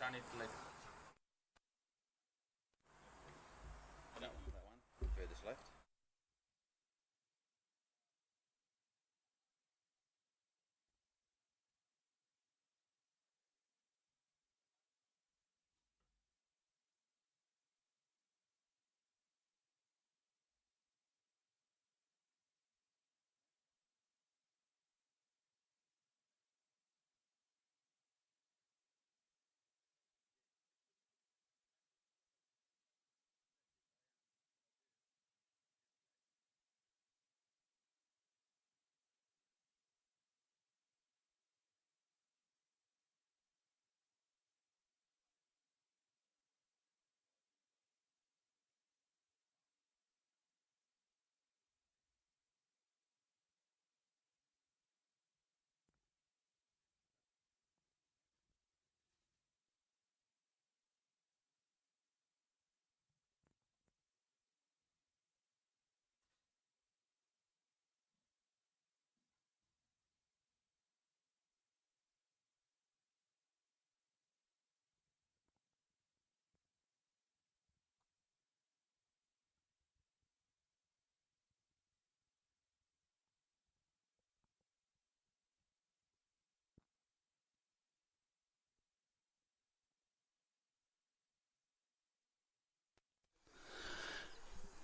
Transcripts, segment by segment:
Done it left. That one. Furthest left.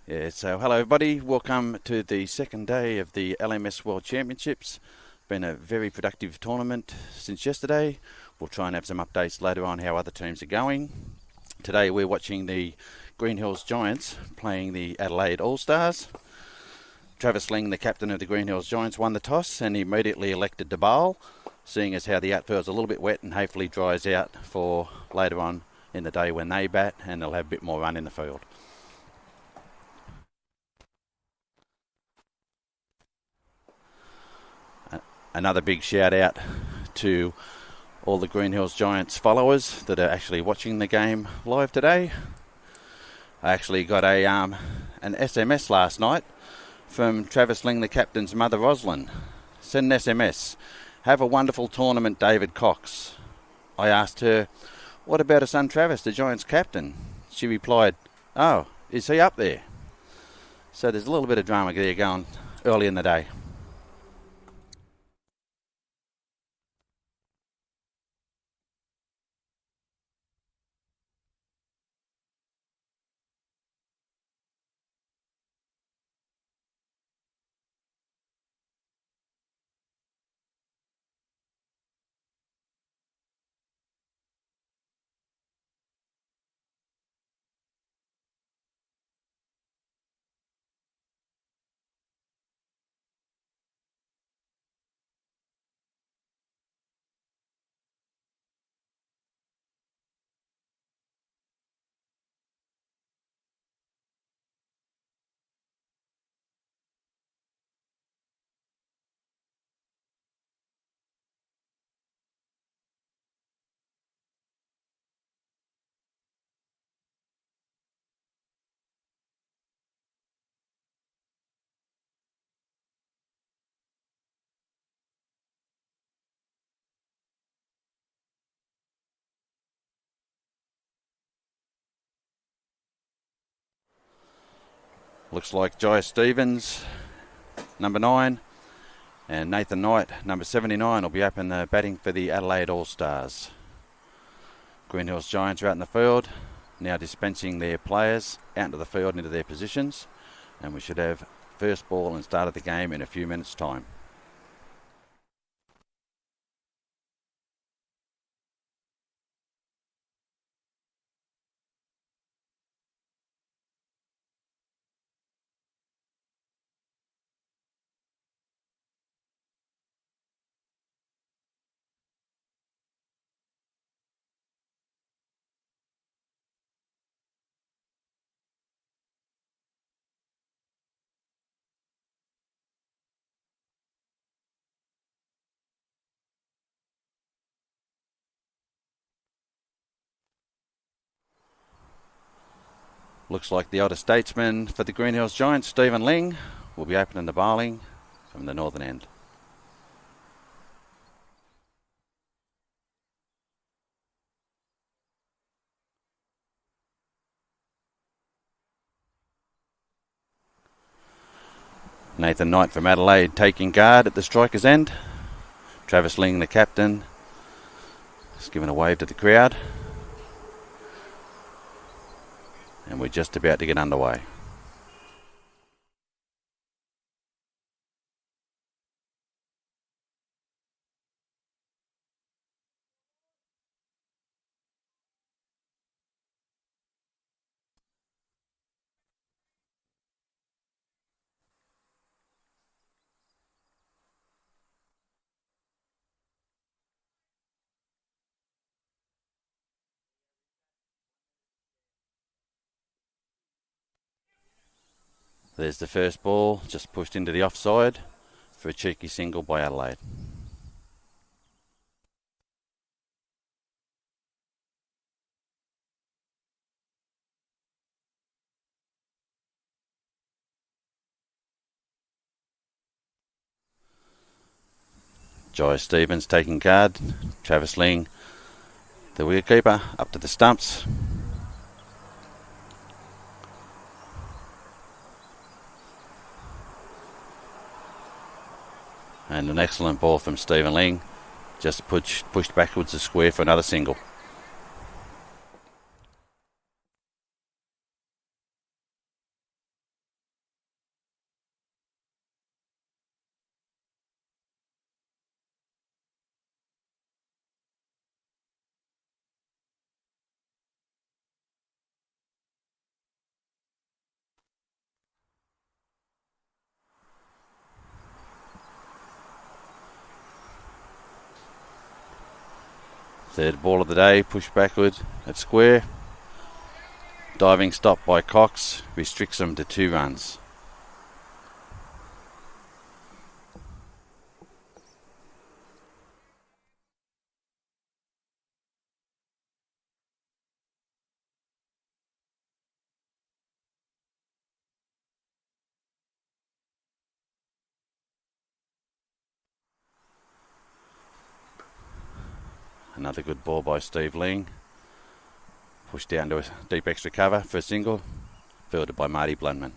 Yeah, so hello everybody, welcome to the second day of the LMS World Championships. Been a very productive tournament since yesterday. We'll try and have some updates later on how other teams are going. Today we're watching the Greenhills Giants playing the Adelaide All-Stars. Travis Ling, the captain of the Greenhills Giants, won the toss and he immediately elected to bowl, seeing as how the outfield's a little bit wet and hopefully dries out for later on in the day when they bat and they'll have a bit more run in the field. Another big shout out to all the Greenhills Giants followers that are actually watching the game live today. I actually got an SMS last night from Travis Ling, the captain's mother, Roslyn. Send an SMS. Have a wonderful tournament, David Cox. I asked her, what about her son Travis, the Giants captain? She replied, oh, is he up there? So there's a little bit of drama there going early in the day. Looks like Jai Stevens, number 9, and Nathan Knight, number 79, will be up in the batting for the Adelaide All-Stars. Greenhills Giants are out in the field, now dispensing their players out into the field into their positions, and we should have first ball and start of the game in a few minutes' time. Looks like the elder statesman for the Greenhills Giants, Stephen Ling, will be opening the bowling from the northern end. Nathan Knight from Adelaide taking guard at the striker's end. Travis Ling, the captain, is giving a wave to the crowd. And we're just about to get underway. There's the first ball, just pushed into the offside for a cheeky single by Adelaide. Jai Stevens taking guard. Travis Ling, the wicketkeeper, up to the stumps. And an excellent ball from Stephen Ling. Just pushed backwards the square for another single. Third ball of the day, pushed backward at square. Diving stop by Cox restricts them to 2 runs. Another good ball by Steve Ling. Pushed down to a deep extra cover for a single. Fielded by Marty Blundman.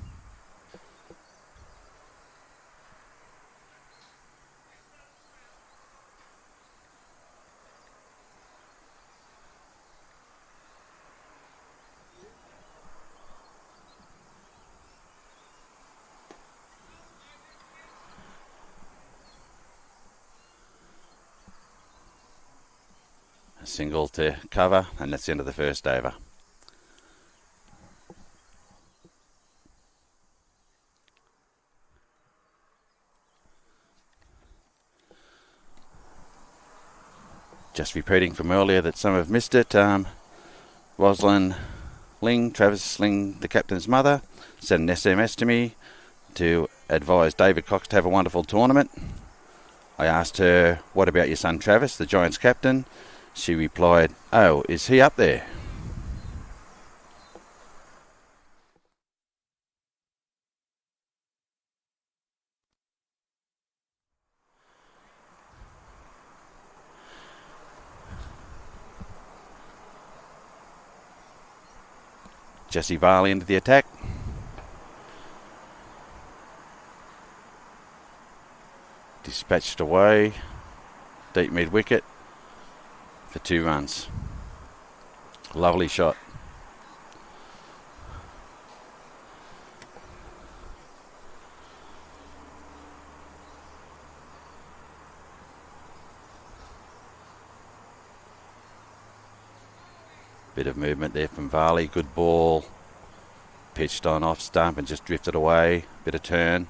A single to cover, and that's the end of the first over. Just repeating from earlier that some have missed it. Rosalind Ling, Travis Ling, the captain's mother, sent an SMS to me to advise David Cox to have a wonderful tournament. I asked her, what about your son Travis, the Giants captain? She replied, oh, is he up there? Jesse Varley into the attack. Dispatched away. Deep mid wicket for 2 runs. Lovely shot. Bit of movement there from Varley. Good ball. Pitched on off stump and just drifted away. Bit of turn.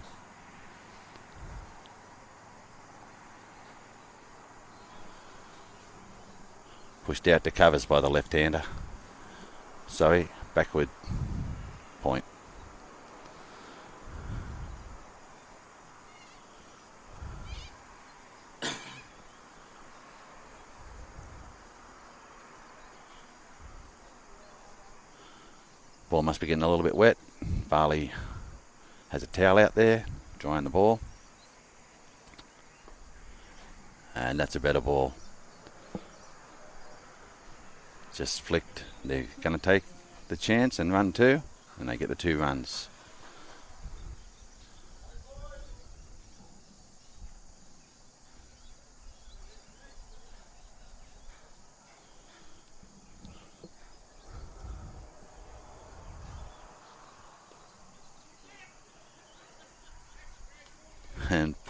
Pushed out to covers by the left-hander. Sorry, backward point. Ball must be getting a little bit wet. Varley has a towel out there, drying the ball. And that's a better ball. Just flicked. They're going to take the chance and run 2, and they get the 2 runs.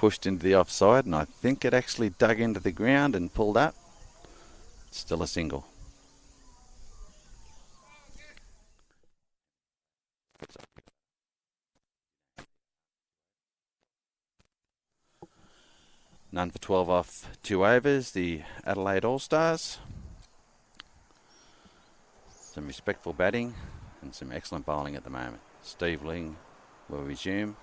pushed into the offside, and I think it actually dug into the ground and pulled up. Still a single. None for 12 off 2 overs, the Adelaide All-Stars. Some respectful batting and some excellent bowling at the moment. Steve Ling will resume.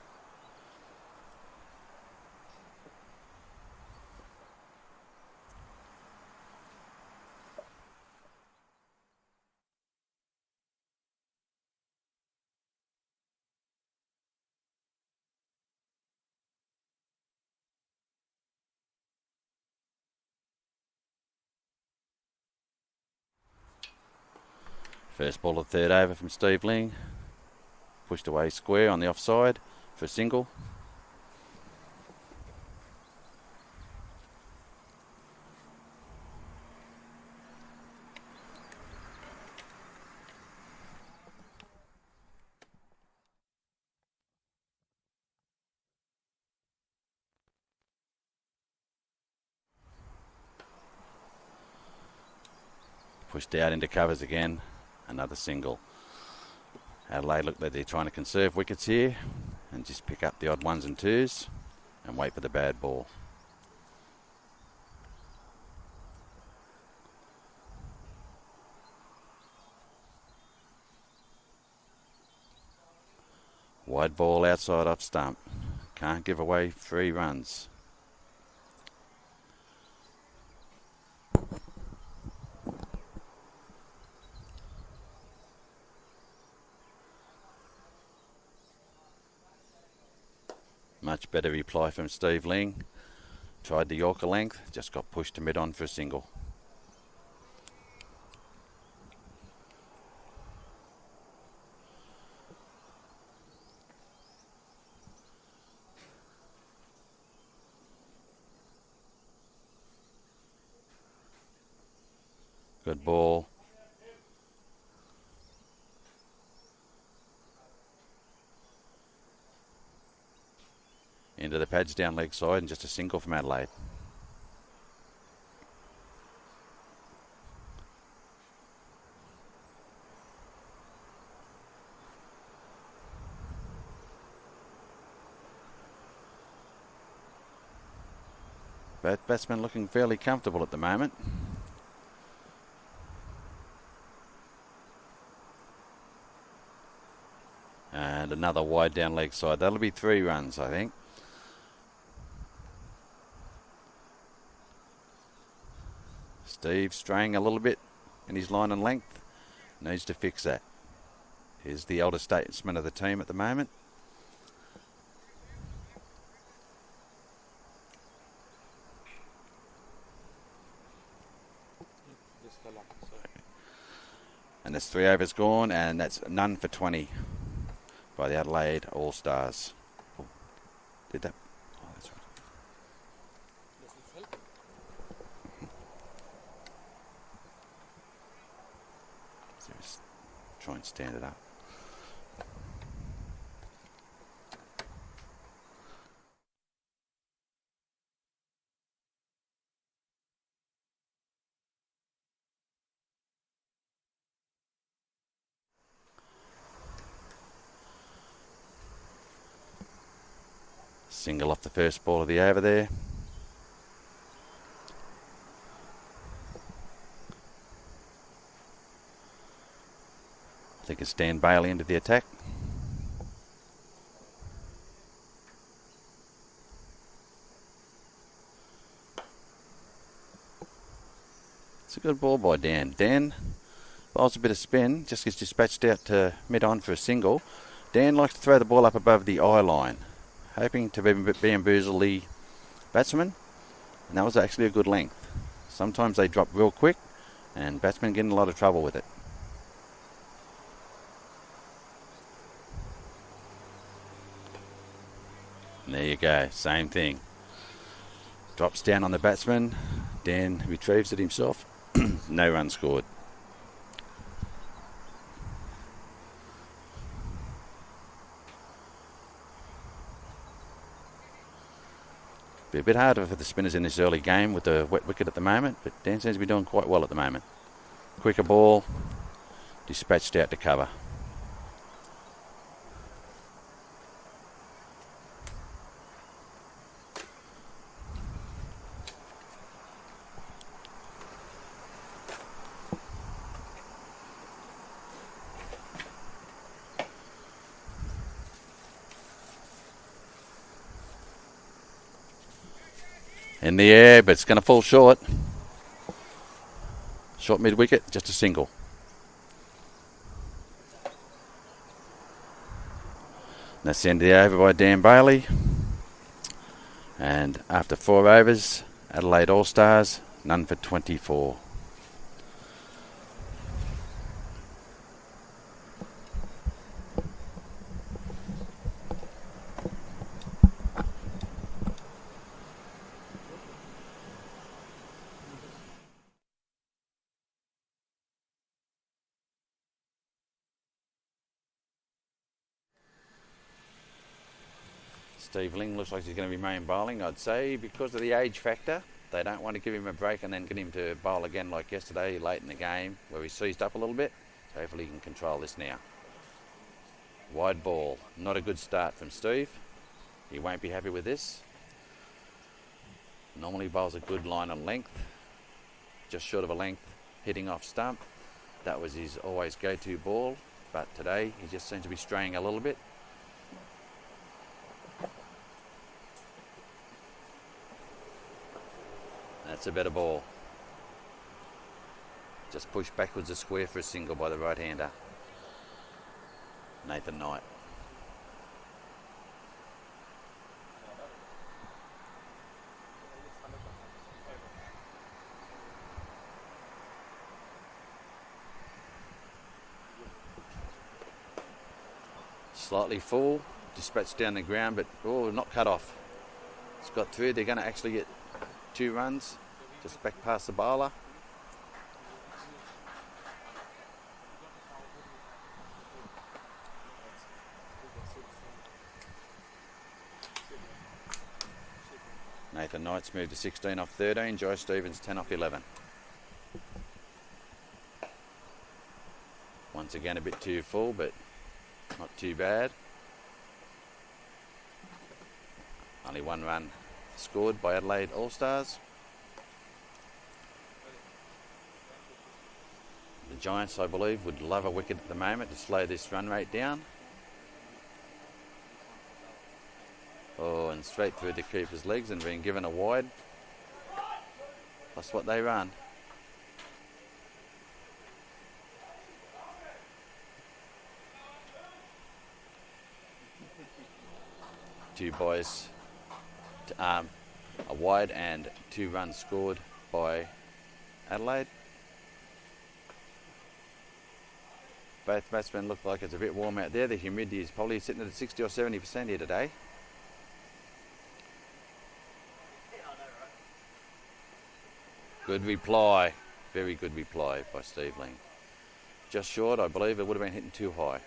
First ball of third over from Steve Ling. Pushed away square on the offside for a single. Pushed out into covers again. Another single. Adelaide look like they're trying to conserve wickets here and just pick up the odd ones and twos and wait for the bad ball. Wide ball outside off stump. Can't give away 3 runs. Much better reply from Steve Ling. Tried the Yorker length, just got pushed to mid-on for a single. Good ball. Into the pads down leg side and just a single from Adelaide. Batsman looking fairly comfortable at the moment. And another wide down leg side. That'll be 3 runs, I think. Steve straying a little bit in his line and length. Needs to fix that. He's the elder statesman of the team at the moment. And there's 3 overs gone, and that's none for 20 by the Adelaide All-Stars. Oh, did that? Oh, that's right. So just try and stand it up. Single off the first ball of the over there. I think it's Dan Bailey into the attack. It's a good ball by Dan. Dan bowls a bit of spin, just gets dispatched out to mid-on for a single. Dan likes to throw the ball up above the eye line, hoping to bamboozle the batsman, and that was actually a good length. Sometimes they drop real quick, and batsmen get in a lot of trouble with it. And there you go, same thing. Drops down on the batsman, Dan retrieves it himself, no run scored. Be a bit harder for the spinners in this early game with the wet wicket at the moment, but Dan seems to be doing quite well at the moment. Quicker ball, dispatched out to cover. In the air, but it's going to fall short. Short mid-wicket, just a single. That's the end of the over by Dan Bailey. And after 4 overs, Adelaide All-Stars, none for 24. Steve Ling looks like he's going to remain bowling, I'd say, because of the age factor. They don't want to give him a break and then get him to bowl again like yesterday, late in the game, where he seized up a little bit. So hopefully he can control this now. Wide ball. Not a good start from Steve. He won't be happy with this. Normally bowls a good line on length. Just short of a length, hitting off stump. That was his always go-to ball. But today he just seems to be straying a little bit. That's a better ball. Just pushed backwards a square for a single by the right-hander, Nathan Knight. Slightly full, dispatched down the ground, but not cut off. It's got through. They're going to actually get 2 runs, just back past the bowler. Nathan Knight's moved to 16 off 13, Joe Stevens 10 off 11. Once again a bit too full, but not too bad. Only 1 run scored by Adelaide All-Stars. The Giants, I believe, would love a wicket at the moment to slow this run rate down. Oh, and straight through the keeper's legs and being given a wide. Plus what they run. Two boys, a wide and 2 runs scored by Adelaide. Both batsmen look like it's a bit warm out there. The humidity is probably sitting at 60 or 70% here today. Good reply, very good reply by Steve Ling. Just short, I believe it would have been hitting too high.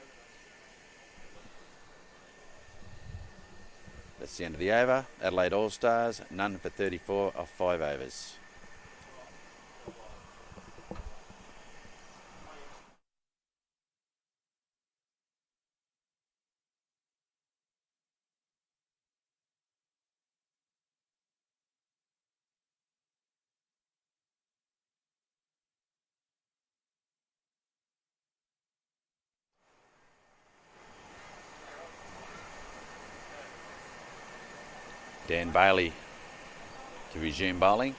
That's the end of the over. Adelaide All-Stars, none for 34 off 5 overs. Dan Bailey to resume bowling.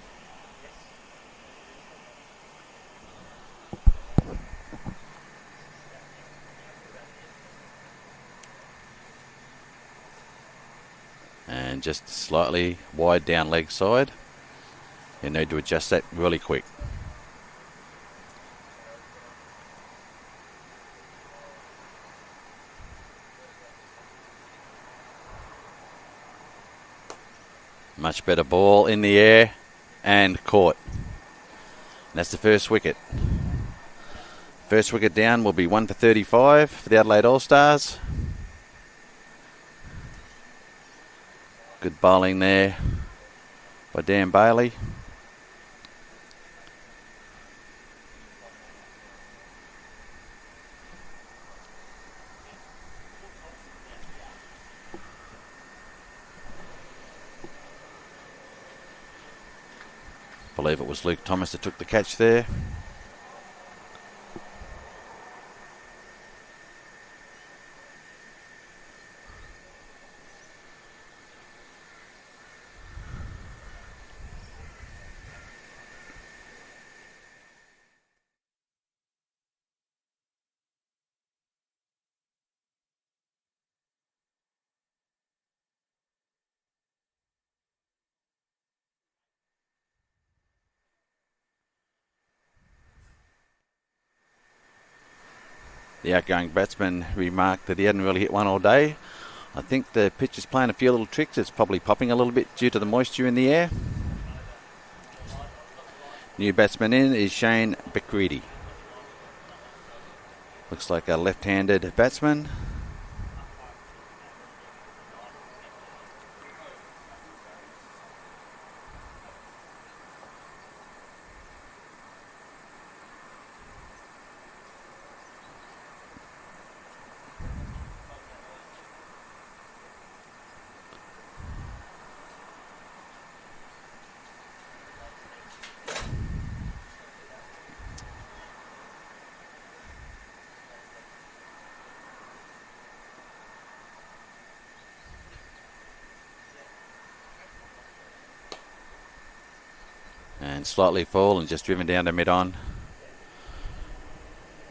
And just slightly wide down leg side. You need to adjust that really quick. Much better ball in the air and caught. And that's the first wicket. First wicket down will be 1 for 35 for the Adelaide All-Stars. Good bowling there by Dan Bailey. I believe it was Luke Thomas that took the catch there. The outgoing batsman remarked that he hadn't really hit one all day. I think the pitch is playing a few little tricks. It's probably popping a little bit due to the moisture in the air. New batsman in is Shane Becready. Looks like a left-handed batsman. And slightly full and just driven down to mid-on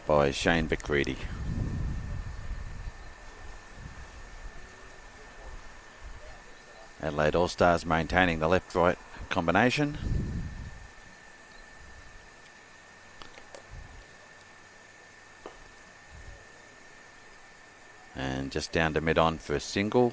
by Shane Becready. Adelaide All-Stars maintaining the left-right combination. And just down to mid-on for a single.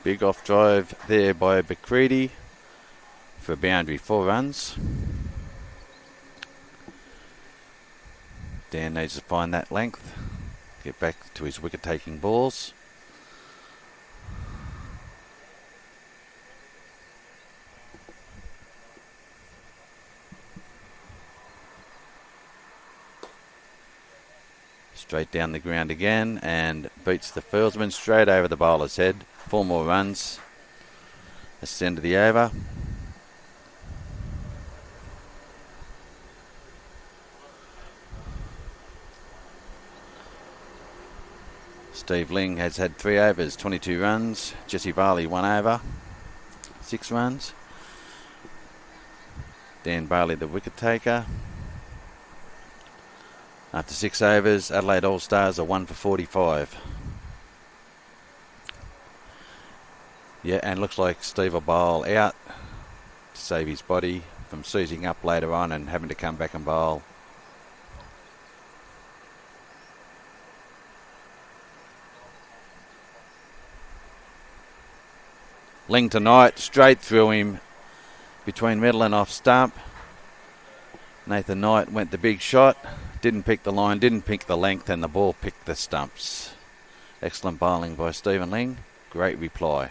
Big off drive there by Becready for a boundary, 4 runs. Dan needs to find that length, get back to his wicket taking balls. Straight down the ground again and beats the fieldsman straight over the bowler's head. 4 more runs. That's the end of the over. Steve Ling has had 3 overs, 22 runs. Jesse Varley 1 over, 6 runs. Dan Bailey the wicket taker. After 6 overs, Adelaide All-Stars are 1 for 45. Yeah, and looks like Steve will bowl out to save his body from seizing up later on and having to come back and bowl. Ling tonight, straight through him between middle and off stump. Nathan Knight went the big shot, didn't pick the line, didn't pick the length, and the ball picked the stumps. Excellent bowling by Stephen Ling. Great reply.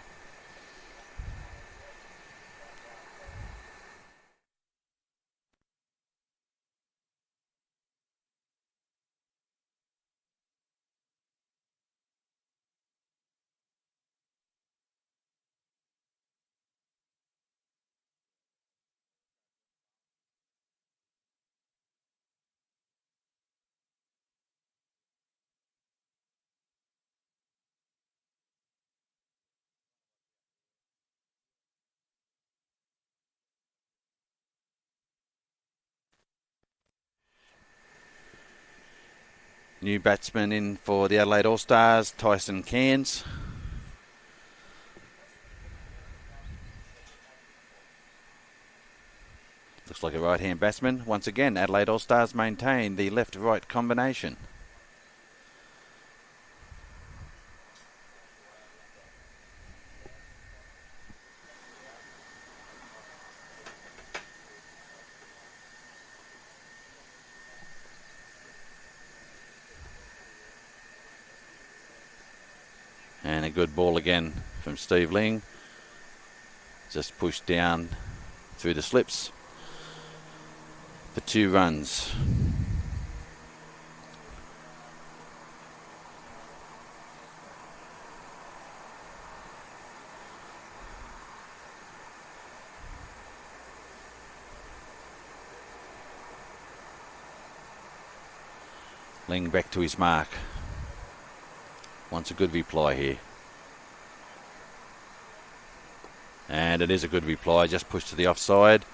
New batsman in for the Adelaide All-Stars, Tyson Cairns. Looks like a right-hand batsman. Once again, Adelaide All-Stars maintain the left-right combination. And a good ball again from Steve Ling. Just pushed down through the slips for 2 runs. Ling back to his mark. Wants a good reply here. And it is a good reply, just pushed to the offside.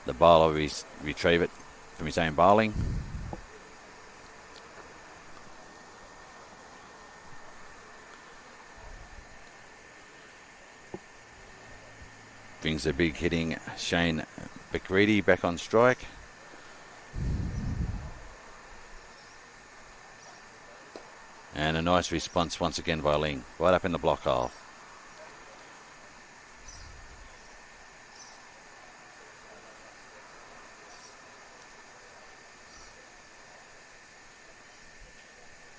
The bowler retrieve it from his own bowling. Brings the big hitting Shane Becready back on strike. And a nice response once again by Ling, right up in the block hole.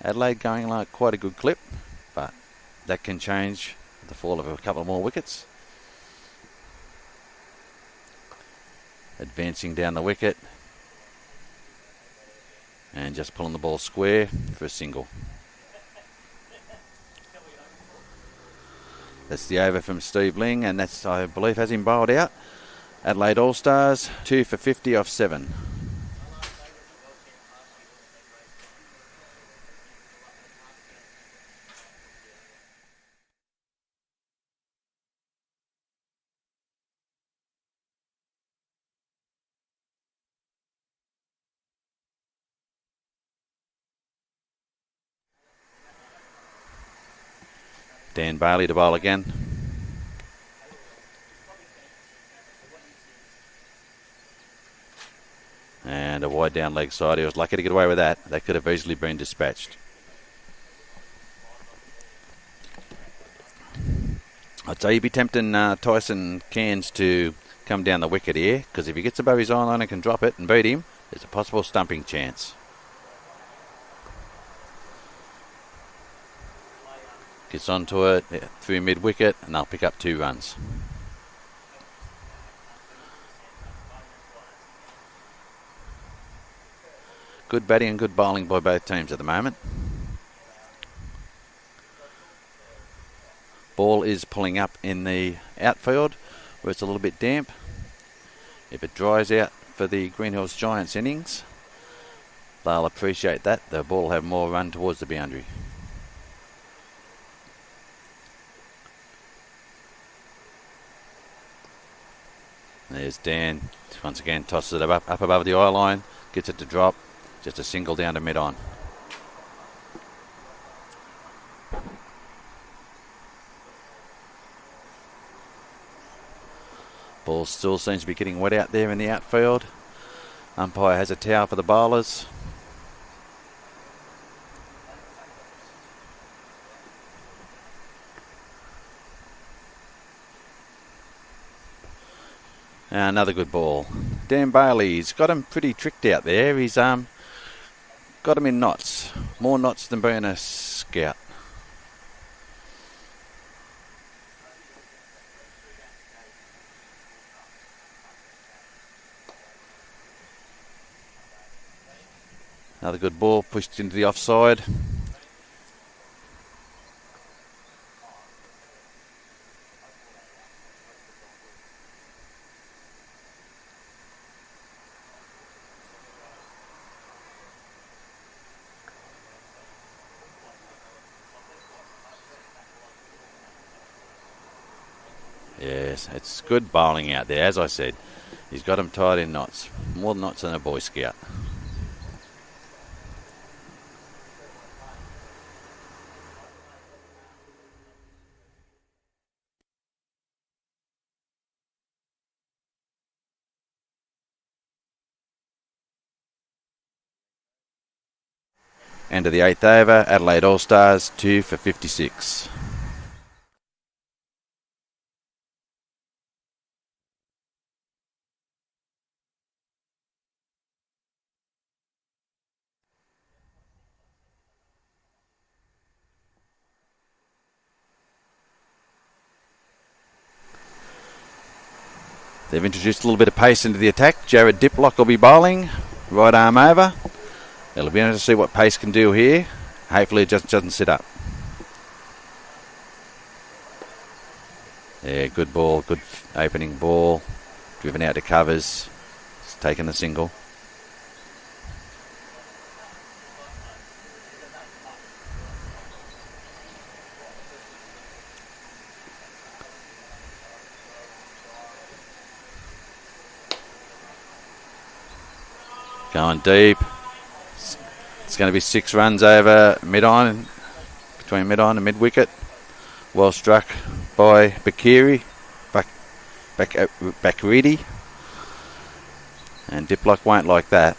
Adelaide going like quite a good clip, but that can change with the fall of a couple more wickets. Advancing down the wicket and just pulling the ball square for a single. That's the over from Steve Ling, and that's, I believe, has him bowled out. Adelaide All-Stars, 2 for 50 off 7. Dan Bailey to bowl again. And a wide down leg side. He was lucky to get away with that. That could have easily been dispatched. I'd say you'd be tempting Tyson Cairns to come down the wicket here, because if he gets above his eye line and can drop it and beat him, there's a possible stumping chance. Gets onto it through mid-wicket, and they'll pick up 2 runs. Good batting and good bowling by both teams at the moment. Ball is pulling up in the outfield where it's a little bit damp. If it dries out for the Greenhills Giants innings, they'll appreciate that. The ball will have more run towards the boundary. There's Dan, once again tosses it up above the eye line, gets it to drop, just a single down to mid-on. Ball still seems to be getting wet out there in the outfield. Umpire has a towel for the bowlers. Another good ball. Dan Bailey's got him pretty tricked out there. He's got him in knots. More knots than being a scout. Another good ball pushed into the offside. Yes, it's good bowling out there. As I said, he's got him tied in knots. More knots than a Boy Scout. End of the 8th over, Adelaide All-Stars 2 for 56. They've introduced a little bit of pace into the attack. Jared Diplock will be bowling. Right arm over. It'll be interesting to see what pace can do here. Hopefully it just doesn't sit up. Yeah, good ball. Good opening ball. Driven out to covers. It's taken the single. Going deep. It's going to be 6 runs over mid-on, between mid-on and mid-wicket. Well struck by Bakiri, Bakridi. And Diplock won't like that.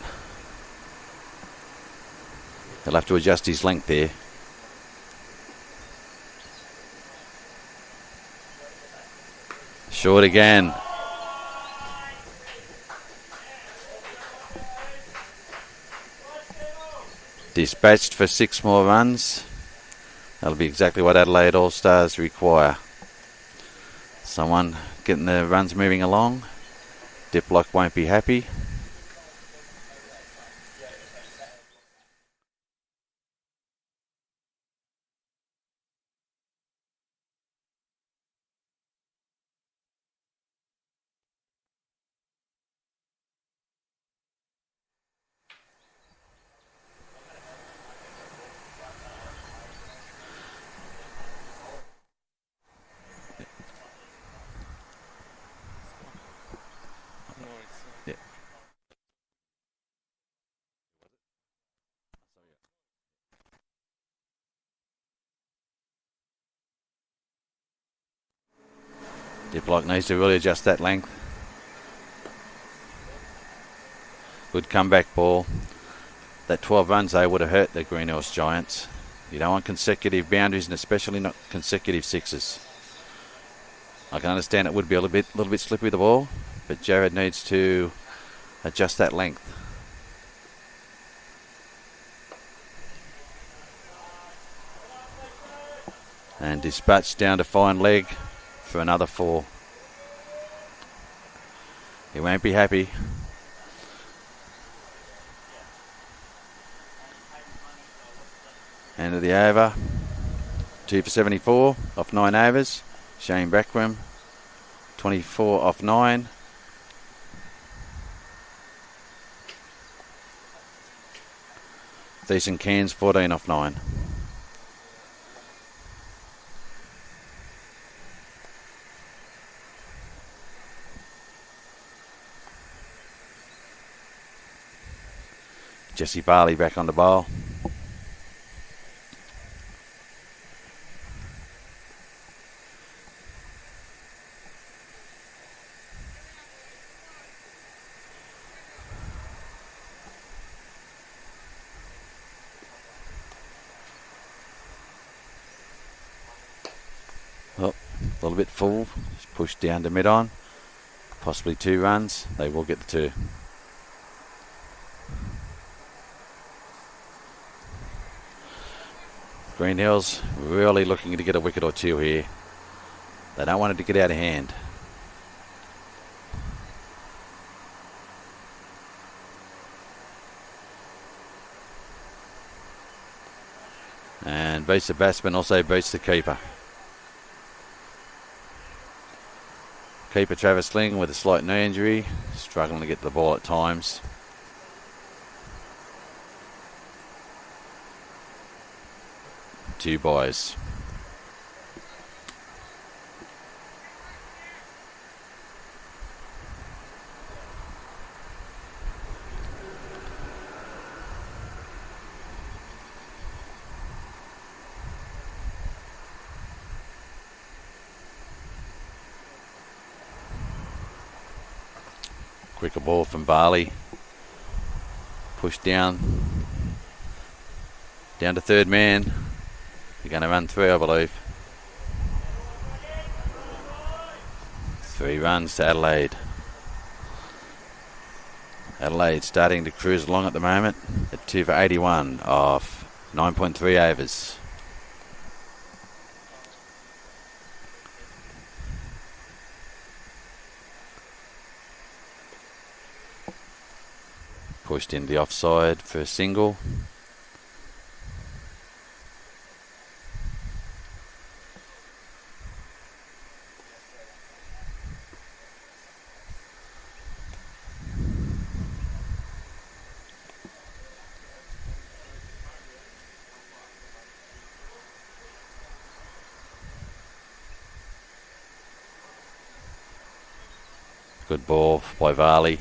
He'll have to adjust his length there. Short again. Dispatched for 6 more runs. That'll be exactly what Adelaide All-Stars require. Someone getting the runs moving along. Diplock won't be happy. Diplock needs to really adjust that length. Good comeback ball. That 12 runs though would have hurt the Greenhills Giants. You don't want consecutive boundaries, and especially not consecutive sixes. I can understand it would be a little bit slippery the ball, but Jared needs to adjust that length. And dispatched down to fine leg for another 4. He won't be happy. End of the over. 2 for 74 off 9 overs. Shane Brackram, 24 off 9. Decent Cairns, 14 off 9. Jesse Barley back on the bowl. Oh, a little bit full. Just pushed down to mid-on. Possibly 2 runs. They will get the 2. Greenhills really looking to get a wicket or 2 here. They don't want it to get out of hand. And beats the batsman, also beats the keeper. Keeper Travis Ling with a slight knee injury, struggling to get the ball at times. Two boys. Quicker ball from Barley. Pushed down. Down to third man. They're going to run through, I believe. 3 runs to Adelaide. Adelaide starting to cruise along at the moment at 2 for 81 off 9.3 overs. Pushed into the offside for a single. Good ball by Varley.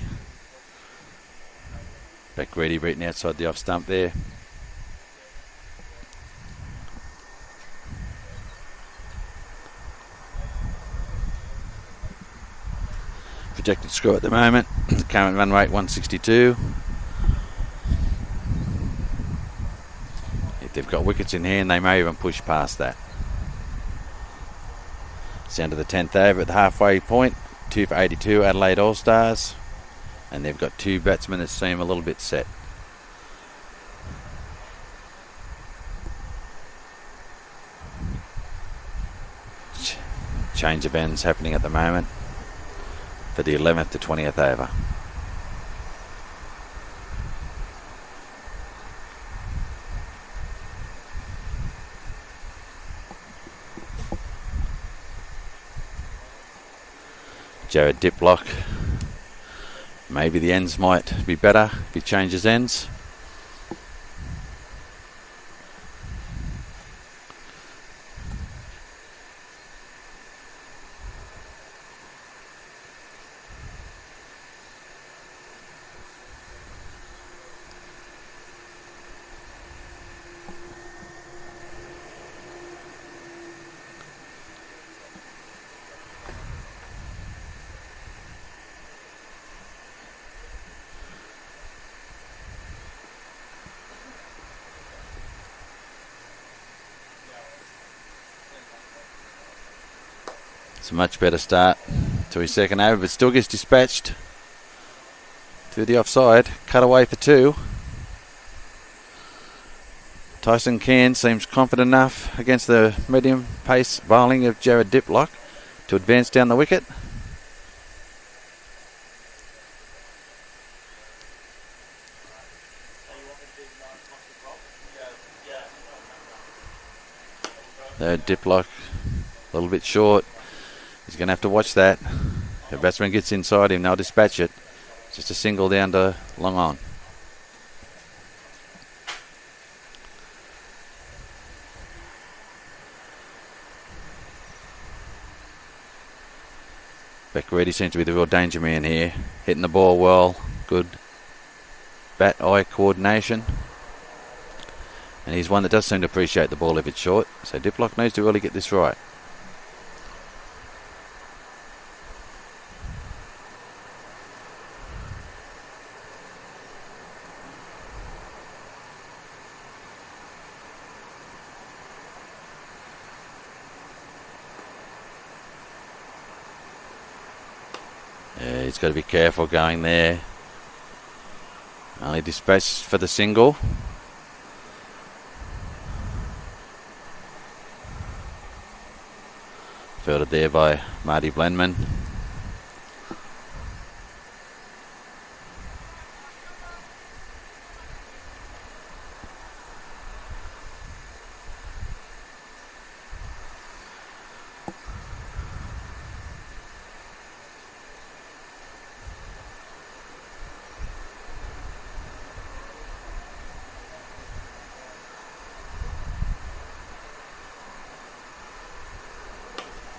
Back Reedy beaten outside the off stump there. Projected score at the moment. Current run rate 162. If they've got wickets in hand, they may even push past that. It's down to the 10th over at the halfway point. 2 for 82 Adelaide All-Stars, and they've got 2 batsmen that seem a little bit set. Change of ends happening at the moment for the 11th to 20th over. Jared Diplock. Maybe the ends might be better if he changes ends. It's a much better start to his second over, but still gets dispatched through the offside. Cut away for 2. Tyson Cairns seems confident enough against the medium pace bowling of Jared Diplock to advance down the wicket. Diplock a little bit short. He's going to have to watch that. If the batsman gets inside him, they'll dispatch it. Just a single down to long on. Beckeretti seems to be the real danger man here. Hitting the ball well. Good bat-eye coordination. And he's one that does seem to appreciate the ball if it's short. So Diplock needs to really get this right. Yeah, he's got to be careful going there. Only dispatched for the single. Fielded there by Marty Blenman.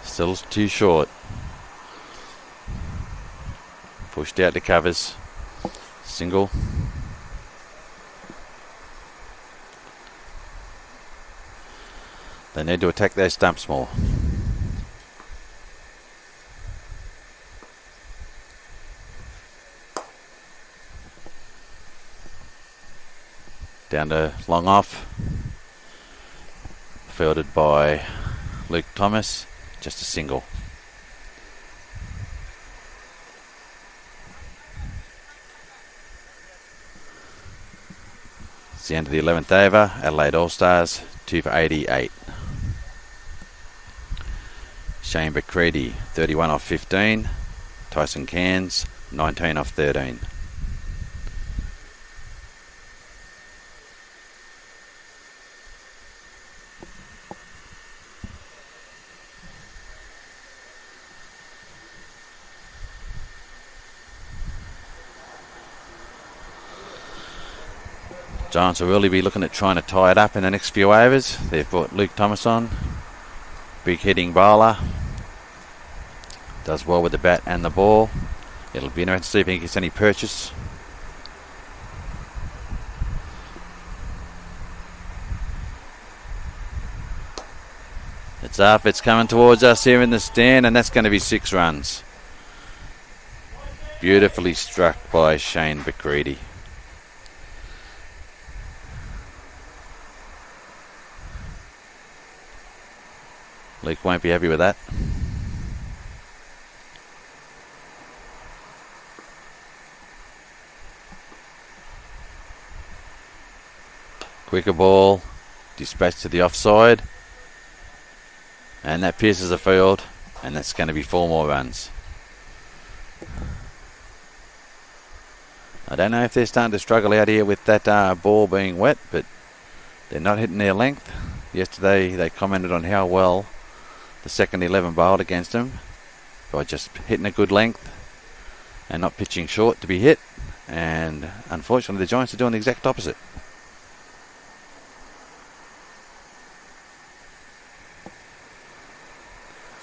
Still too short. Pushed out to covers. Single. They need to attack those stumps more. Down to long off. fielded by Luke Thomas, just a single. It's the end of the 11th over. Adelaide All-Stars, 2 for 88. Shane McCready, 31 off 15. Tyson Cairns, 19 off 13. Giants will really be looking at trying to tie it up in the next few overs. They've brought Luke Thomas on. Big hitting bowler. Does well with the bat and the ball. It'll be interesting to see if he gets any purchase. It's up. It's coming towards us here in the stand, and that's going to be 6 runs. Beautifully struck by Shane McCready. Luke won't be happy with that. Quicker ball, dispatched to the offside, and that pierces the field, and that's going to be 4 more runs. I don't know if they're starting to struggle out here with that ball being wet, but they're not hitting their length. Yesterday they commented on how well the second 11 bowled against them by just hitting a good length and not pitching short to be hit, and unfortunately the Giants are doing the exact opposite.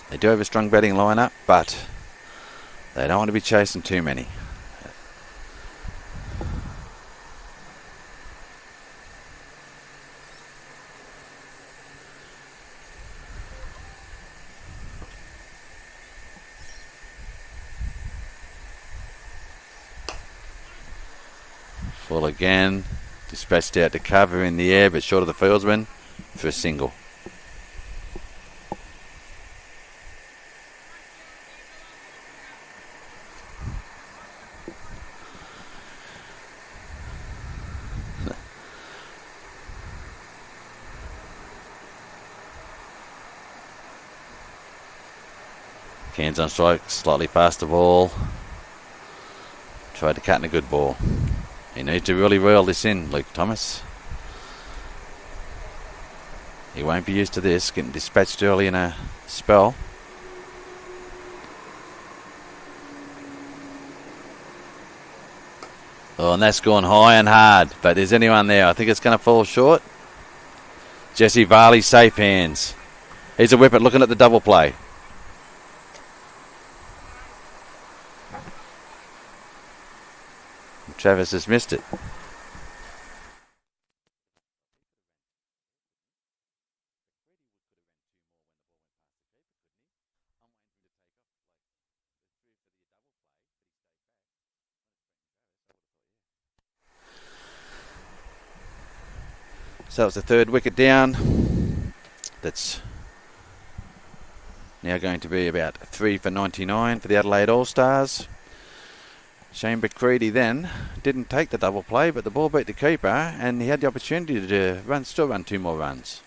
They do have a strong batting lineup, but they don't want to be chasing too many. Full again, dispatched out to cover in the air, but short of the fieldsman for a single. Cairns on strike, slightly faster ball. Tried to cut in a good ball. He needs to really reel this in, Luke Thomas. He won't be used to this, getting dispatched early in a spell. Oh, and that's gone high and hard, but is anyone there? I think it's going to fall short. Jesse Varley, safe hands. He's a whippet looking at the double play. Travis has missed it. So it's the 3rd wicket down. That's now going to be about 3 for 99 for the Adelaide All-Stars. Shane McCready then didn't take the double play, but the ball beat the keeper, and he had the opportunity to still run 2 more runs.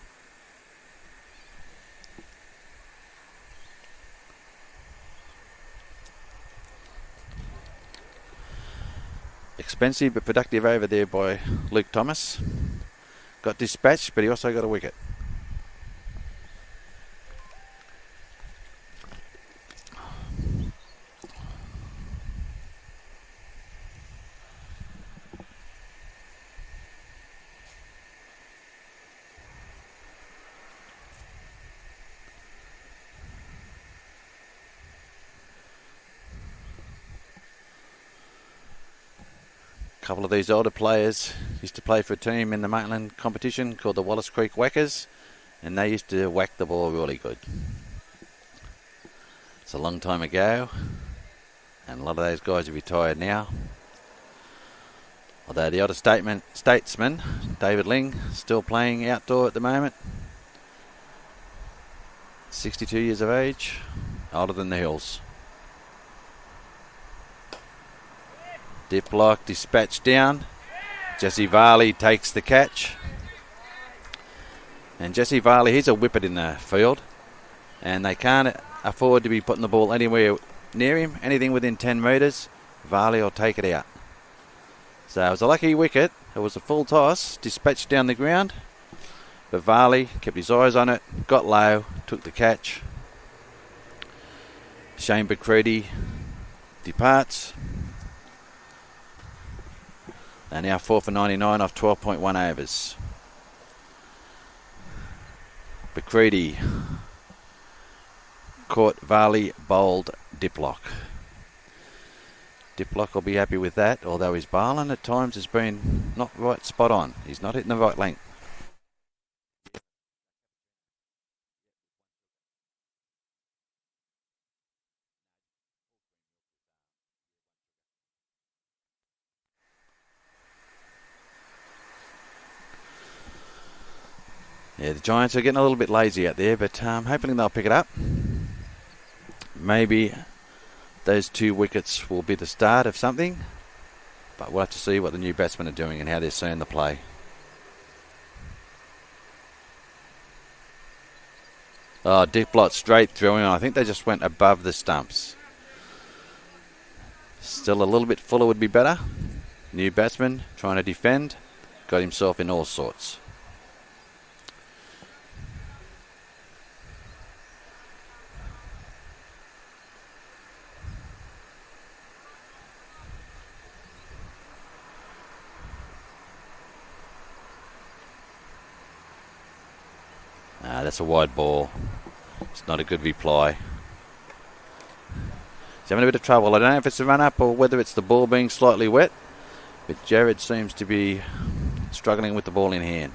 Expensive but productive over there by Luke Thomas. Got dispatched, but he also got a wicket. A couple of these older players used to play for a team in the Maitland competition called the Wallace Creek Whackers, and they used to whack the ball really good. It's a long time ago, and a lot of those guys are retired now. Although the older statesman, David Ling, still playing outdoor at the moment. 62 years of age, older than the Hills. Diplock dispatched down. Jesse Varley takes the catch. And Jesse Varley, he's a whippet in the field. And they can't afford to be putting the ball anywhere near him. Anything within 10 metres, Varley will take it out. So it was a lucky wicket. It was a full toss, dispatched down the ground. But Varley kept his eyes on it, got low, took the catch. Shane Bacretti departs. They're now 4 for 99 off 12.1 overs. Bacretti caught Varley, bowled Diplock. Diplock will be happy with that, although his bowling at times has been not right spot on. He's not hitting the right length. Yeah, the Giants are getting a little bit lazy out there, but hopefully they'll pick it up. Maybe those 2 wickets will be the start of something, but we'll have to see what the new batsmen are doing and how they're seeing the play. Oh, Diplock straight through him. I think they just went above the stumps. Still a little bit fuller would be better. New batsman trying to defend. Got himself in all sorts. That's a wide ball. It's not a good reply. He's having a bit of trouble. I don't know if it's the run-up or whether it's the ball being slightly wet, but Jared seems to be struggling with the ball in hand.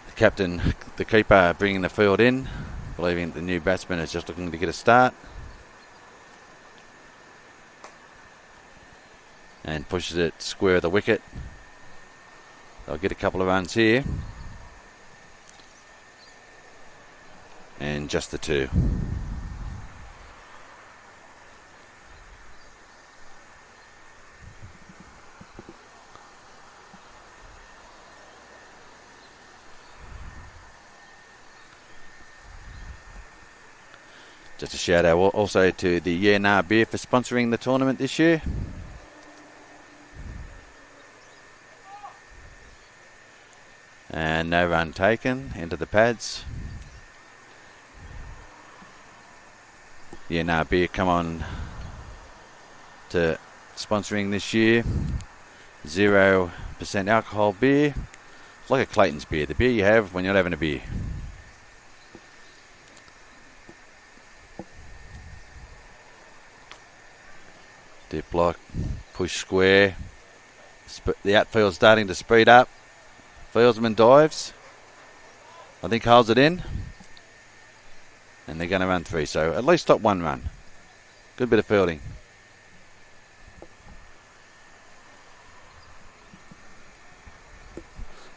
The captain, the keeper, bringing the field in, believing the new batsman is just looking to get a start. And pushes it square of the wicket. They'll get a couple of runs here. And just the 2. Just a shout out also to the Yeah Nah Beer for sponsoring the tournament this year. And no run taken into the pads. Yeah, Nah Beer come on to sponsoring this year. 0% alcohol beer. It's like a Clayton's beer. The beer you have when you're not having a beer. Diplock, push square. The outfield's starting to speed up. Fieldsman dives. I think holds it in. And they're going to run 3. So at least stop 1 run. Good bit of fielding.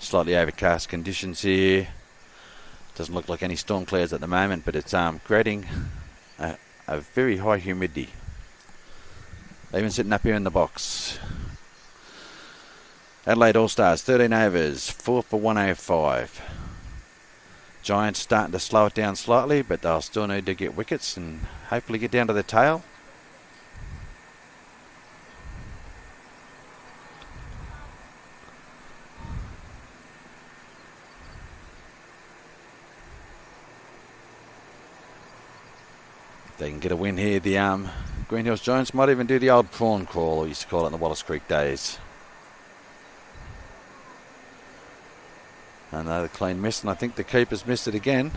Slightly overcast conditions here. Doesn't look like any storm clouds at the moment, but it's creating a very high humidity. Even sitting up here in the box. Adelaide All-Stars, 13 overs, 4 for 105. Giants starting to slow it down slightly, but they'll still need to get wickets and hopefully get down to the tail. If they can get a win here, the Greenhills Giants might even do the old prawn crawl, we used to call it in the Wallace Creek days. Another clean miss, and I think the keeper's missed it again.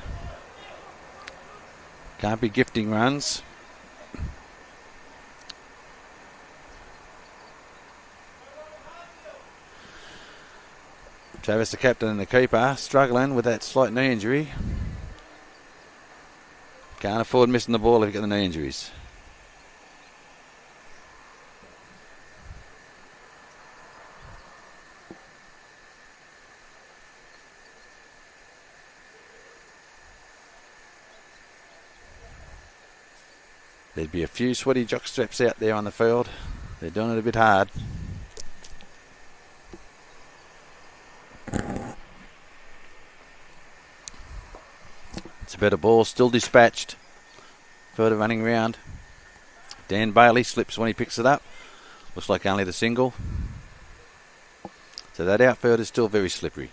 Can't be gifting runs. Travis, the captain, and the keeper struggling with that slight knee injury. Can't afford missing the ball if you've got the knee injuries. There'd be a few sweaty jockstraps out there on the field. They're doing it a bit hard. It's a better ball, still dispatched. Further running round. Dan Bailey slips when he picks it up. Looks like only the single. So that outfield is still very slippery.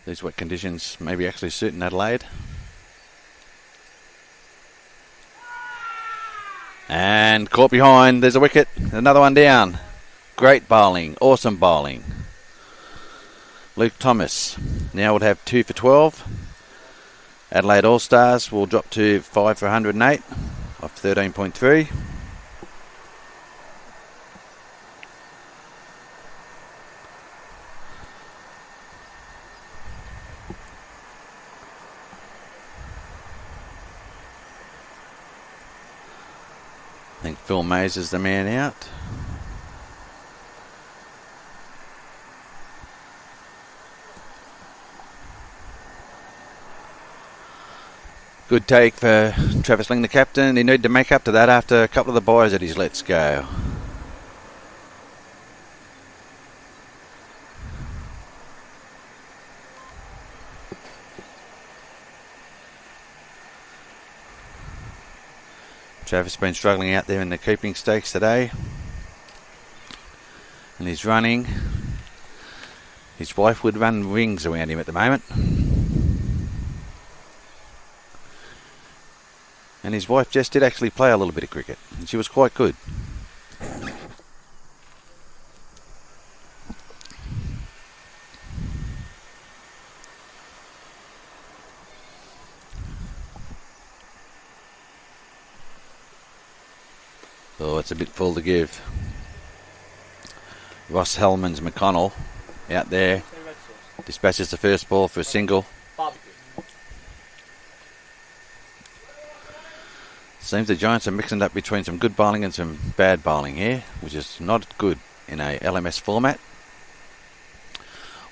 These wet conditions may be actually suiting Adelaide. And caught behind, there's a wicket, another one down. Great bowling, awesome bowling. Luke Thomas now would have 2 for 12. Adelaide All-Stars will drop to 5 for 108 off 13.3. I think Phil Mays is the man out. Good take for Travis Ling, the captain. He needed to make up to that after a couple of the boys that he's let go. Travis has been struggling out there in the keeping stakes today. And he's running. His wife would run rings around him at the moment. And his wife Jess did actually play a little bit of cricket. And she was quite good. Oh, it's a bit full to give. Ross Hellman's McConnell out there. Dispatches the first ball for a single. Seems the Giants are mixing it up between some good bowling and some bad bowling here, which is not good in a LMS format.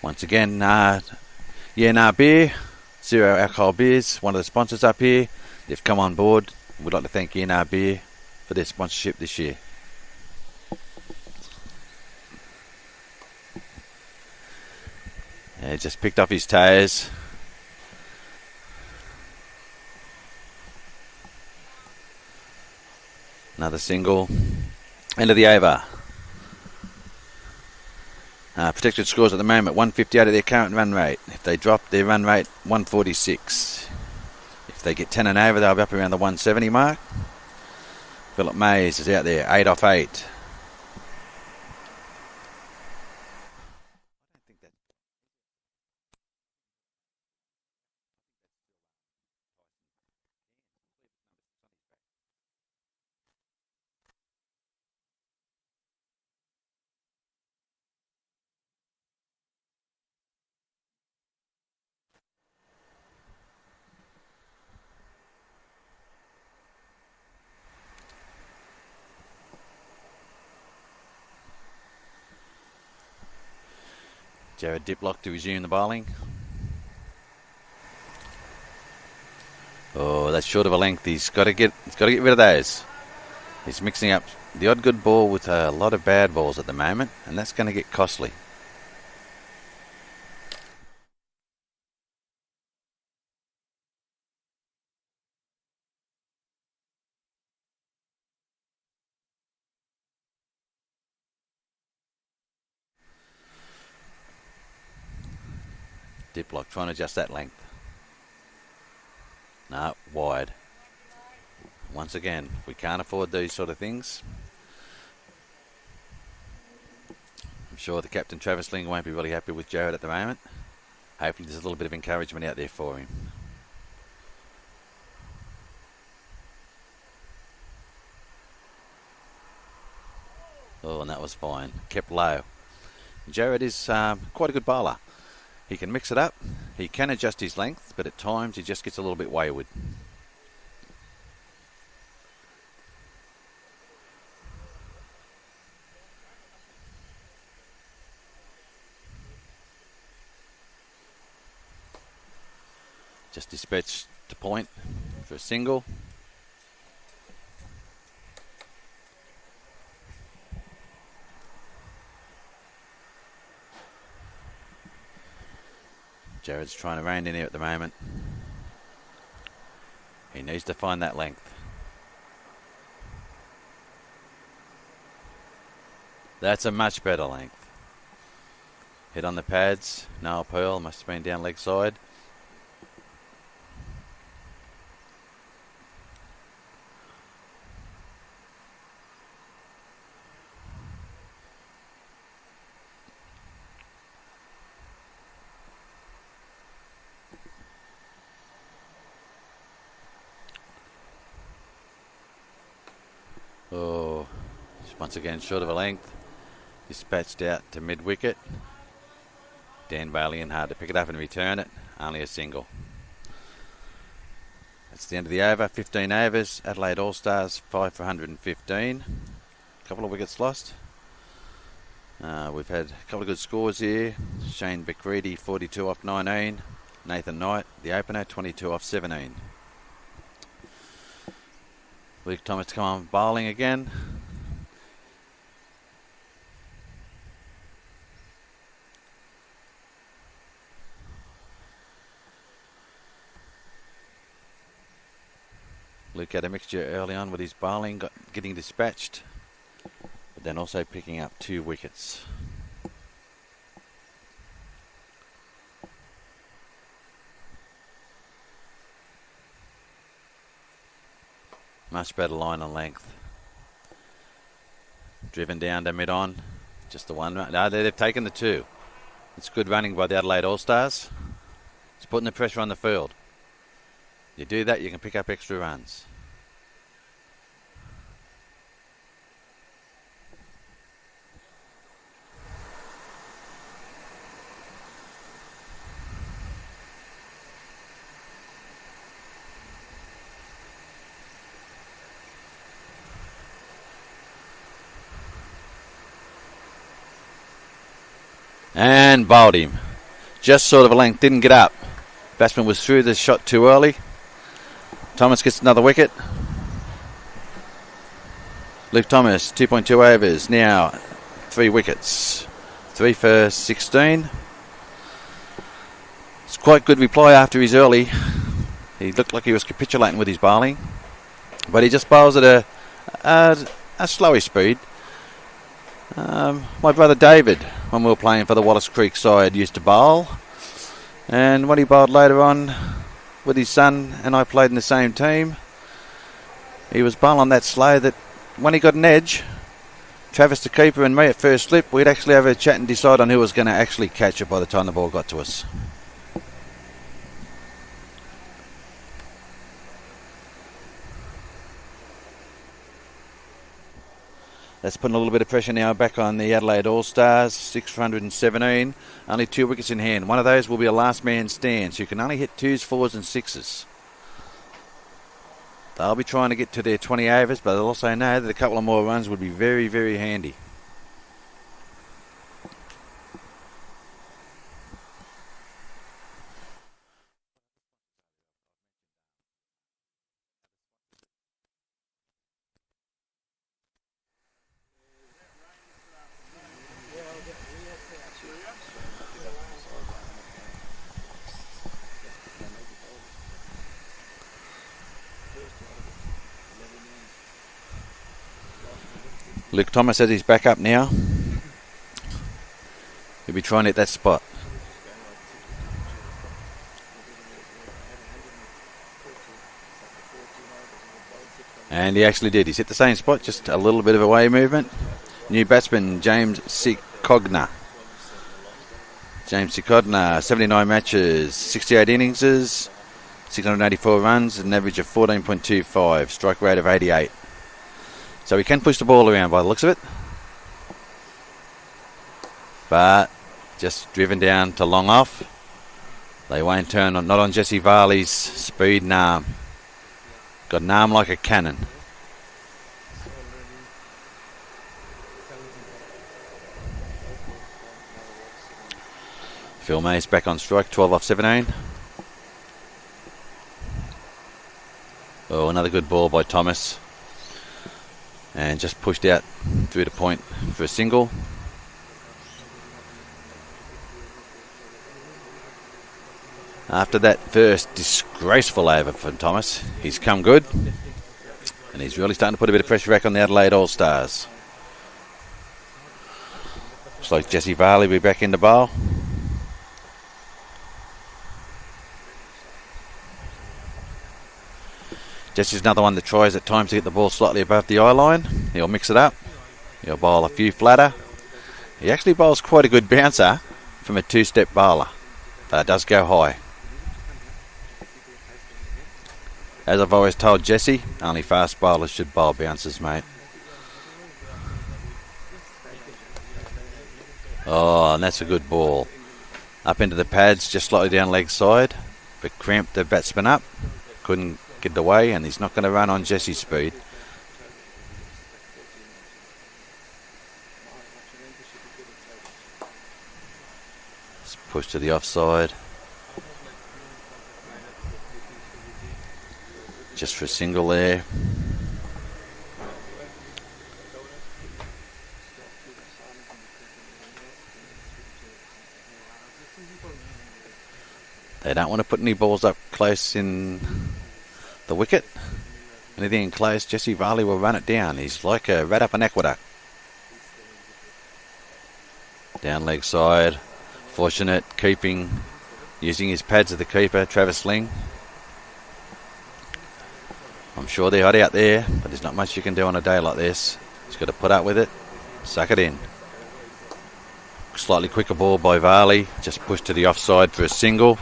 Once again, Yenar Beer, Zero Alcohol Beers, one of the sponsors up here. They've come on board. We'd like to thank Yenar Beer for their sponsorship this year. Yeah, just picked up his toes. Another single. End of the over. Protected scores at the moment, 158 at their current run rate. If they drop their run rate, 146. If they get 10 and over, they'll be up around the 170 mark. Philip Mays is out there, 8 off 8. Jared Diplock to resume the bowling. Oh, that's short of a length. He's got to get rid of those. He's mixing up the odd good ball with a lot of bad balls at the moment, and that's going to get costly. Diplock trying to adjust that length. No, wide. Once again, we can't afford these sort of things. I'm sure the captain Travis Ling won't be really happy with Jared at the moment. Hopefully there's a little bit of encouragement out there for him. Oh, and that was fine. Kept low. Jared is quite a good bowler. He can mix it up. He can adjust his length, but at times he just gets a little bit wayward. Just dispatched to point for a single. Jared's trying to rein in here at the moment. He needs to find that length. That's a much better length. Hit on the pads. No appeal. Must have been down leg side. Oh, once again short of a length. Dispatched out to mid-wicket. Dan Bailey in hard to pick it up and return it. Only a single. That's the end of the over. 15 overs. Adelaide All-Stars 5 for 115. A couple of wickets lost. We've had a couple of good scores here. Shane Becready 42 off 19. Nathan Knight, the opener, 22 off 17. Luke Thomas to come on bowling again. Luke had a mixture early on with his bowling, getting dispatched, but then also picking up 2 wickets. Much better line and length. Driven down to mid-on. Just the one. No, they've taken the 2. It's good running by the Adelaide All-Stars. It's putting the pressure on the field. You do that, you can pick up extra runs. And bowled him. Just sort of a length, didn't get up. Batsman was through the shot too early. Thomas gets another wicket. Luke Thomas, 2.2 overs, now 3 wickets. 3 for 16. It's quite good reply after his early. He looked like he was capitulating with his bowling. But he just bowls at a slower speed. My brother David, when we were playing for the Wallace Creek side, used to bowl. And when he bowled later on with his son and I played in the same team, he was bowling that slow that when he got an edge, Travis the keeper and me at first slip, we'd actually have a chat and decide on who was going to actually catch it by the time the ball got to us. That's putting a little bit of pressure now back on the Adelaide All-Stars. 6 for 117. Only 2 wickets in hand. One of those will be a last man stand, so you can only hit 2s, 4s and 6s. They'll be trying to get to their 20 overs, but they'll also know that a couple of more runs would be very, very handy. Luke Thomas says he's back up now. He'll be trying to hit that spot. And he actually did. He's hit the same spot, just a little bit of away movement. New batsman, James Sikogna. James Sikogna, 79 matches, 68 innings, 684 runs, an average of 14.25, strike rate of 88. So he can push the ball around by the looks of it. But just driven down to long off. They won't turn on, not on Jesse Varley's speed and arm. Got an arm like a cannon. Phil May's back on strike, 12 off 17. Oh, another good ball by Thomas. And just pushed out through the point for a single. After that first disgraceful over from Thomas, he's come good. And he's really starting to put a bit of pressure back on the Adelaide All-Stars. Looks like Jesse Varley will be back in the bowl. Jesse's another one that tries at times to get the ball slightly above the eye line. He'll mix it up. He'll bowl a few flatter. He actually bowls quite a good bouncer from a two-step bowler. But it does go high. As I've always told Jesse, only fast bowlers should bowl bouncers, mate. Oh, and that's a good ball. Up into the pads, just slightly down leg side. But cramped the batsman up. Couldn't get away, and he's not going to run on Jesse's speed. Let's push to the offside. Just for a single there. They don't want to put any balls up close in the wicket. Anything in close, Jesse Varley will run it down. He's like a rat up an aqueduct. Down leg side. Fortunate, keeping, using his pads of the keeper, Travis Ling. I'm sure they're hot out there, but there's not much you can do on a day like this. He's got to put up with it, suck it in. Slightly quicker ball by Varley, just pushed to the offside for a single.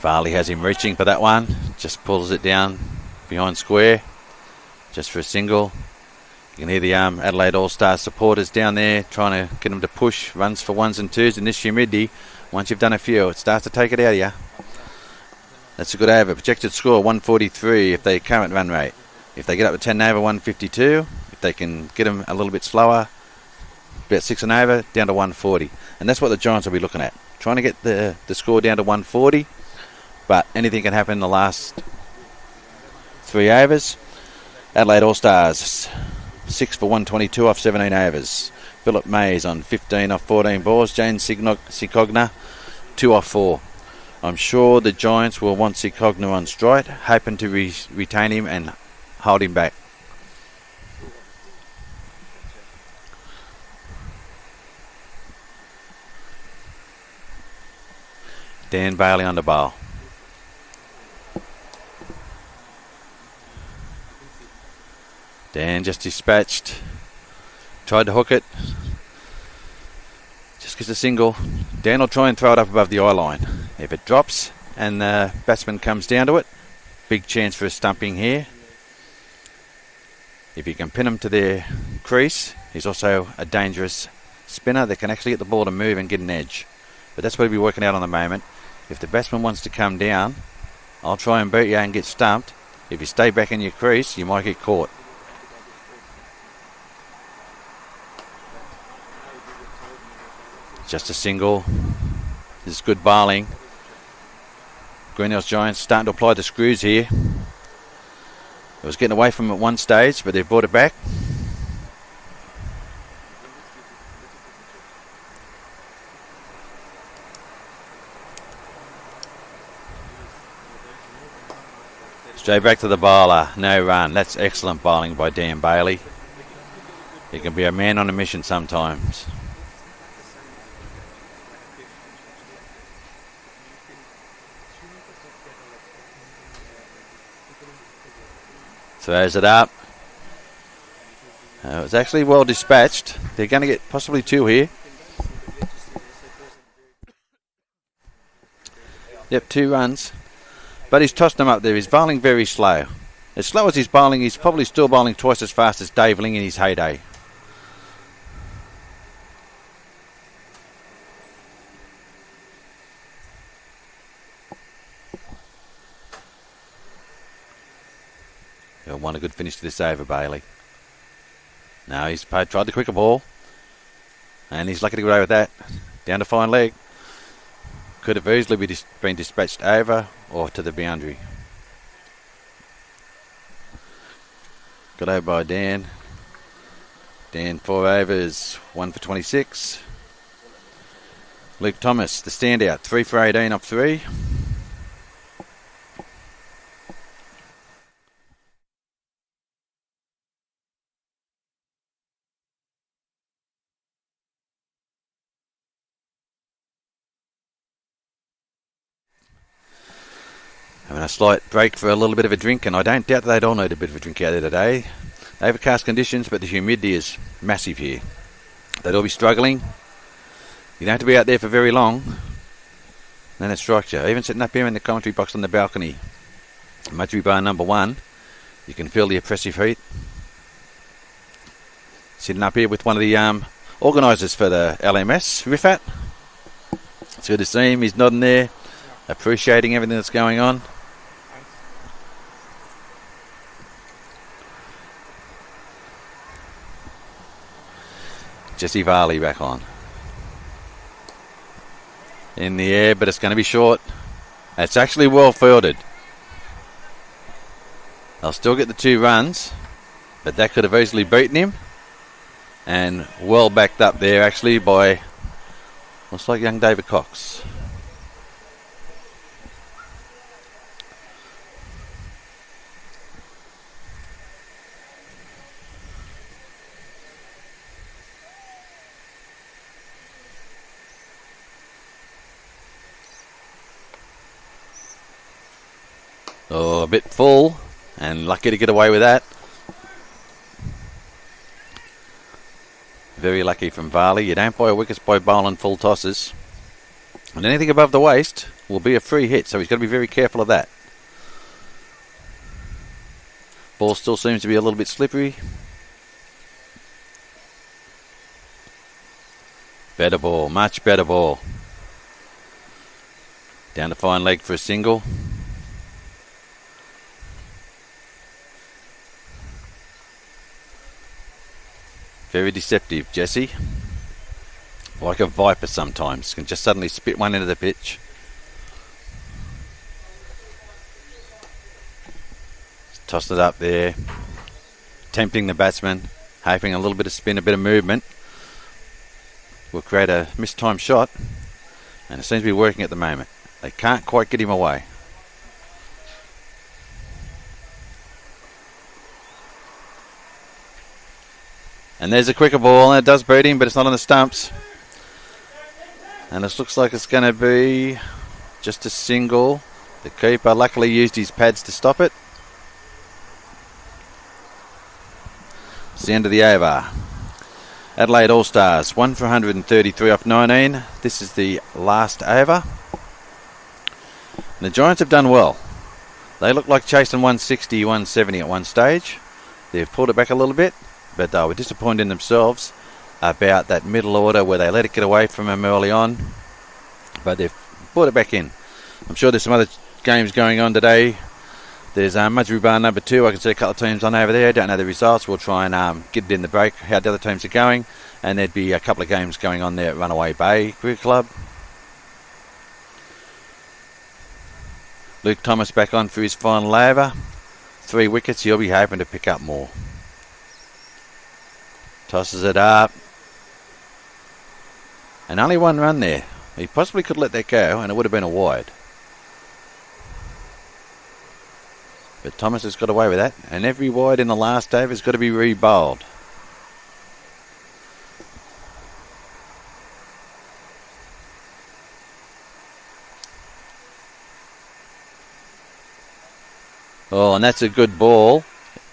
Varley has him reaching for that one. Just pulls it down behind square. Just for a single. You can hear the Adelaide All-Star supporters down there trying to get them to push. Runs for ones and twos in this humidity. Once you've done a few, it starts to take it out of you. That's a good over. Projected score 143 if they current run rate. If they get up to 10 over, 152. If they can get them a little bit slower, about 6 and over, down to 140. And that's what the Giants will be looking at. Trying to get the score down to 140. But anything can happen in the last 3 overs. Adelaide All-Stars, 6 for 122 off 17 overs. Philip Mays on 15 off 14 balls. James Sikogna, 2 off 4. I'm sure the Giants will want Sikogna on strike, hoping to retain him and hold him back. Dan Bailey on the bowl. Dan just dispatched. Tried to hook it. Just gets a single. Dan will try and throw it up above the eye line. If it drops and the batsman comes down to it, big chance for a stumping here. If you can pin him to their crease, he's also a dangerous spinner that can actually get the ball to move and get an edge. But that's what he'll be working out on the moment. If the batsman wants to come down, I'll try and beat you and get stumped. If you stay back in your crease, you might get caught. Just a single. This is good bowling. Greenhills Giants starting to apply the screws here. It was getting away from it at one stage, but they've brought it back. Straight back to the bowler. No run. That's excellent bowling by Dan Bailey. He can be a man on a mission sometimes. Throws it up. It was actually well dispatched. They're going to get possibly 2 here. Yep, 2 runs. But he's tossed them up there. He's bowling very slow. As slow as he's bowling, he's probably still bowling twice as fast as Dave Ling in his heyday. He'll want a good finish to this over, Bailey. No, he's tried the quicker ball. And he's lucky to get away with that. Down to fine leg. Could have easily been dispatched over or to the boundary. Got over by Dan. Dan 4 overs, 1 for 26. Luke Thomas, the standout, 3 for 18 off 3. Having a slight break for a little bit of a drink, and I don't doubt that they'd all need a bit of a drink out there today. Overcast conditions, but the humidity is massive here. They'd all be struggling. You don't have to be out there for very long. Then it strikes you. Even sitting up here in the commentary box on the balcony, Mudgee bar number 1, you can feel the oppressive heat. Sitting up here with one of the organisers for the LMS, Rifat. It's good to see him. He's nodding there, appreciating everything that's going on. Jesse Varley back on. In the air, but it's going to be short. It's actually well fielded. They'll still get the 2 runs, but that could have easily beaten him. And well backed up there actually by, looks like young David Cox. Oh, a bit full, and lucky to get away with that. Very lucky from Varley. You don't buy a wickets by bowling full tosses. And anything above the waist will be a free hit, so he's got to be very careful of that. Ball still seems to be a little bit slippery. Better ball, much better ball. Down to fine leg for a single. Very deceptive, Jesse. Like a viper sometimes. Can just suddenly spit one into the pitch. Tossed it up there. Tempting the batsman. Hoping a little bit of spin, a bit of movement will create a mistimed shot. And it seems to be working at the moment. They can't quite get him away. And there's a quicker ball, and it does beat him, but it's not on the stumps. And it looks like it's going to be just a single. The keeper luckily used his pads to stop it. It's the end of the over. Adelaide All-Stars, 1 for 133 off 19. This is the last over. And the Giants have done well. They look like chasing 160, 170 at one stage. They've pulled it back a little bit. But they were disappointed in themselves about that middle order where they let it get away from them early on. But they've brought it back in. I'm sure there's some other games going on today. There's Mudgee bar number 2. I can see a couple of teams on over there. Don't know the results. We'll try and get it in the break, how the other teams are going. And there'd be a couple of games going on there at Runaway Bay Cricket Club. Luke Thomas back on for his final over. 3 wickets. He'll be hoping to pick up more. Tosses it up. And only 1 run there. He possibly could let that go and it would have been a wide. But Thomas has got away with that. And every wide in the last over has got to be re-bowled. Oh, and that's a good ball.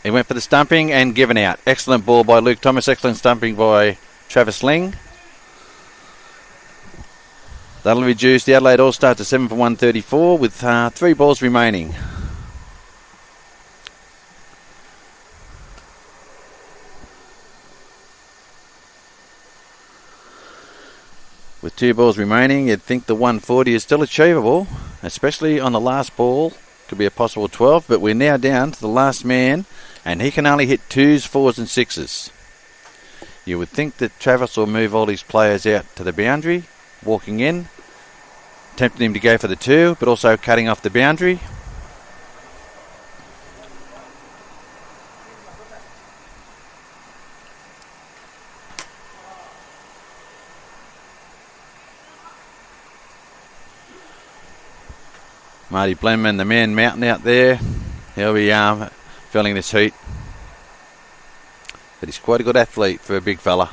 He went for the stumping and given out. Excellent ball by Luke Thomas. Excellent stumping by Travis Ling. That'll reduce the Adelaide All-Star to 7 for 134 with 3 balls remaining. With 2 balls remaining, you'd think the 140 is still achievable, especially on the last ball. Could be a possible 12, but we're now down to the last man, and he can only hit 2s, 4s and 6s. You would think that Travis will move all his players out to the boundary, walking in, tempting him to go for the 2, but also cutting off the boundary. Marty Blenman, the man mountain out there, he'll be feeling this heat. But he's quite a good athlete for a big fella.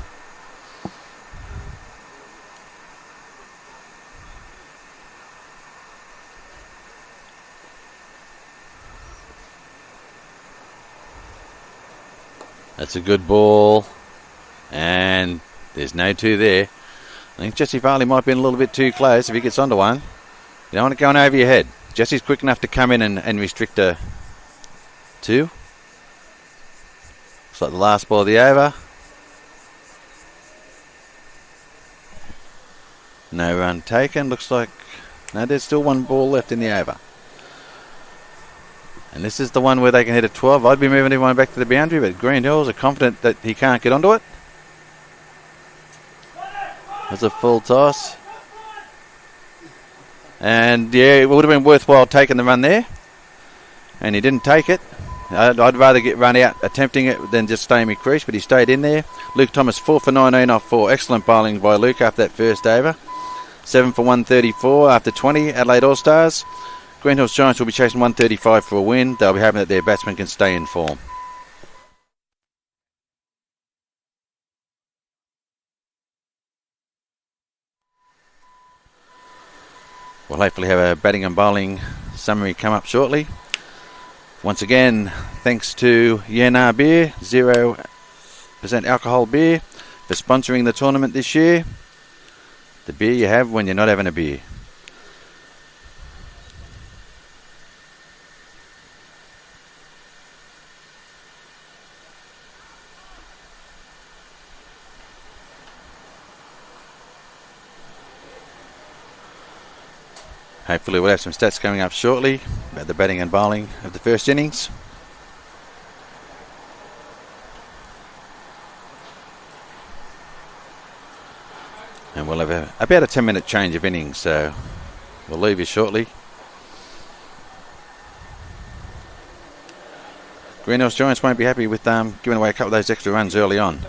That's a good ball. And there's no 2 there. I think Jesse Farley might be a little bit too close if he gets onto one. You don't want it going over your head. Jesse's quick enough to come in and restrict a 2. Looks like the last ball of the over. No run taken. Looks like... No, there's still 1 ball left in the over. And this is the one where they can hit a 12. I'd be moving everyone back to the boundary, but Greenhills are confident that he can't get onto it. That's a full toss. And yeah, it would have been worthwhile taking the run there. And he didn't take it. I'd rather get run out attempting it than just stay in my crease, but he stayed in there. Luke Thomas 4 for 19 off 4. Excellent bowling by Luke after that first over. 7 for 134 after 20. Adelaide All-Stars. Greenhills Giants will be chasing 135 for a win. They'll be hoping that their batsmen can stay in form. We'll hopefully have a batting and bowling summary come up shortly. Once again, thanks to Yenar Beer, 0% alcohol beer, for sponsoring the tournament this year. The beer you have when you're not having a beer. Hopefully we'll have some stats coming up shortly about the batting and bowling of the first innings. And we'll have about a 10-minute change of innings, so we'll leave you shortly. Greenhills Giants won't be happy with giving away a couple of those extra runs early on.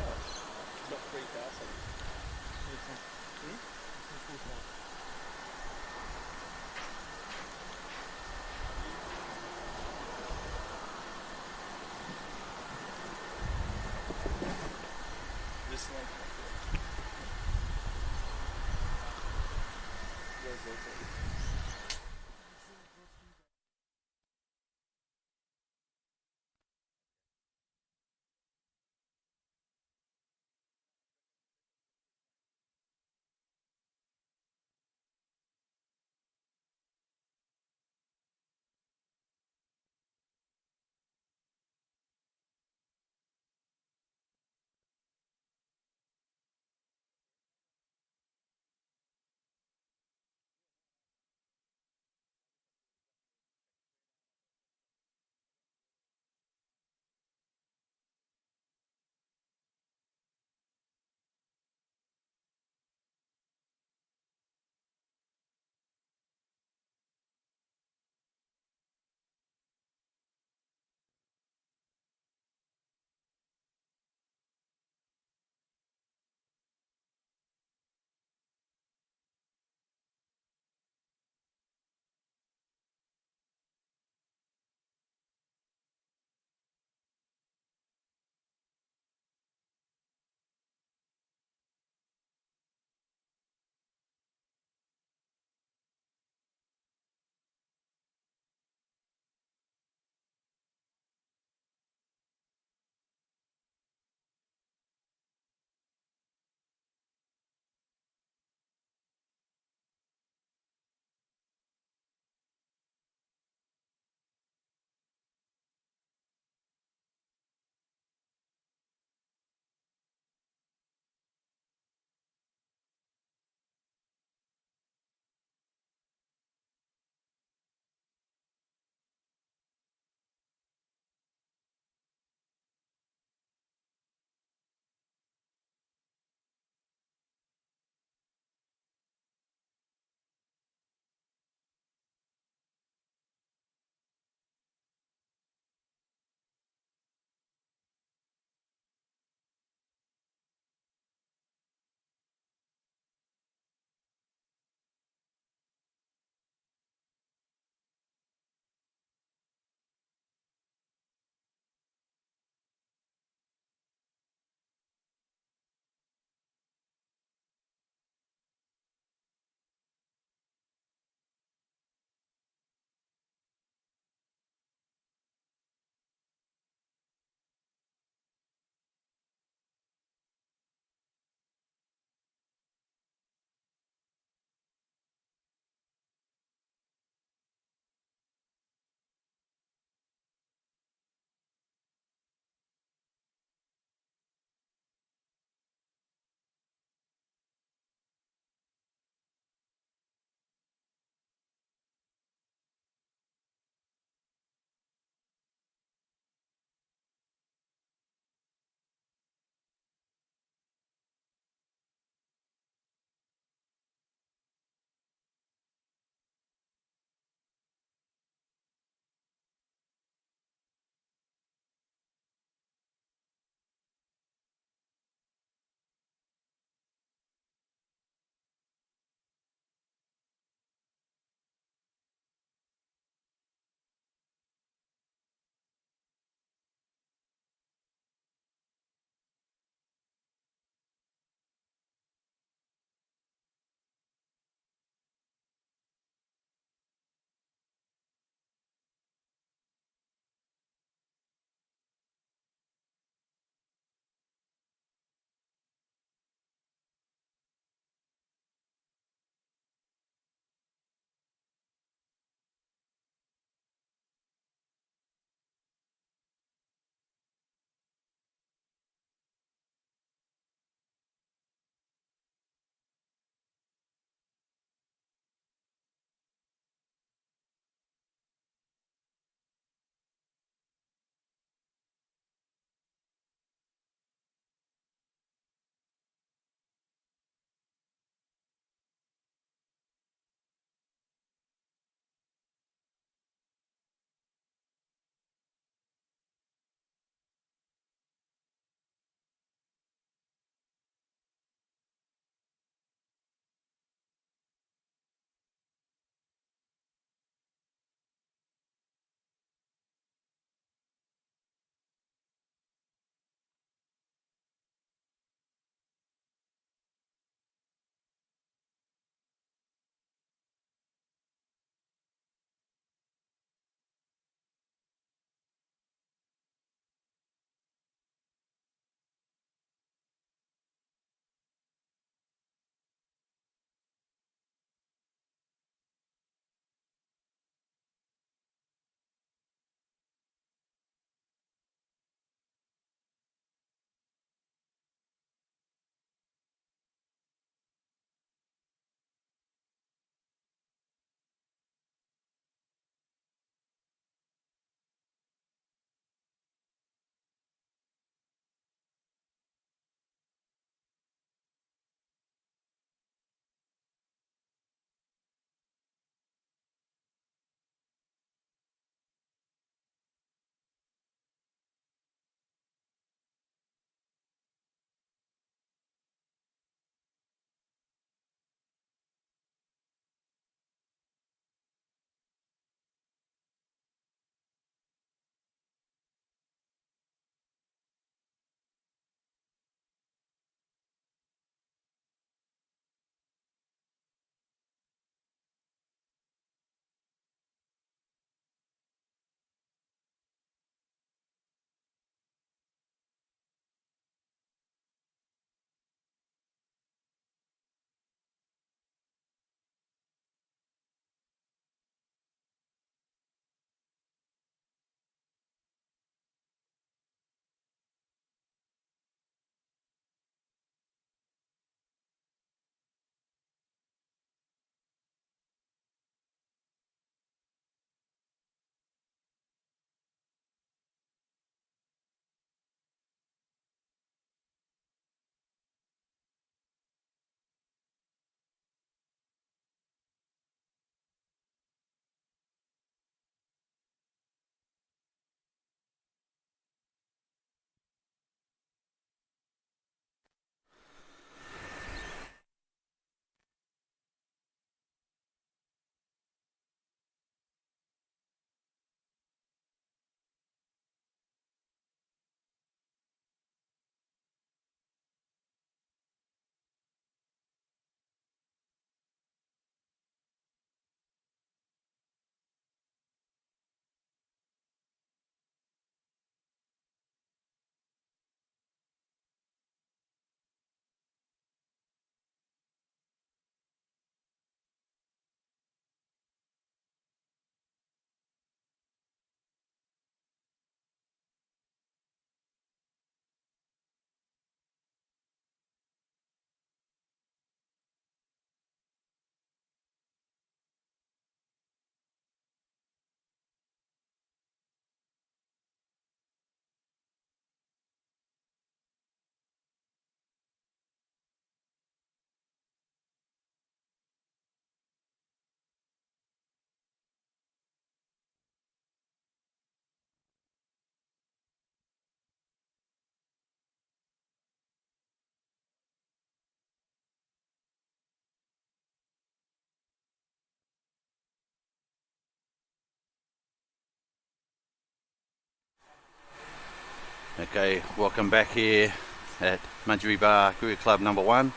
Okay, welcome back here at Mudgee Bar Cricket Club number 1.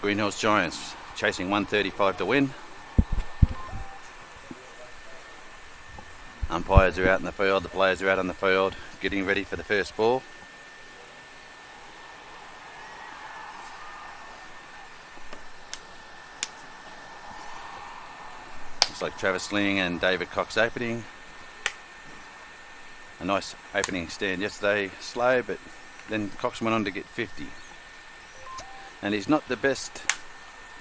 Greenhills Giants chasing 135 to win. Umpires are out in the field, the players are out on the field getting ready for the first ball. Looks like Travis Ling and David Cox opening. A nice opening stand yesterday, slow, but then Cox went on to get 50. And he's not the best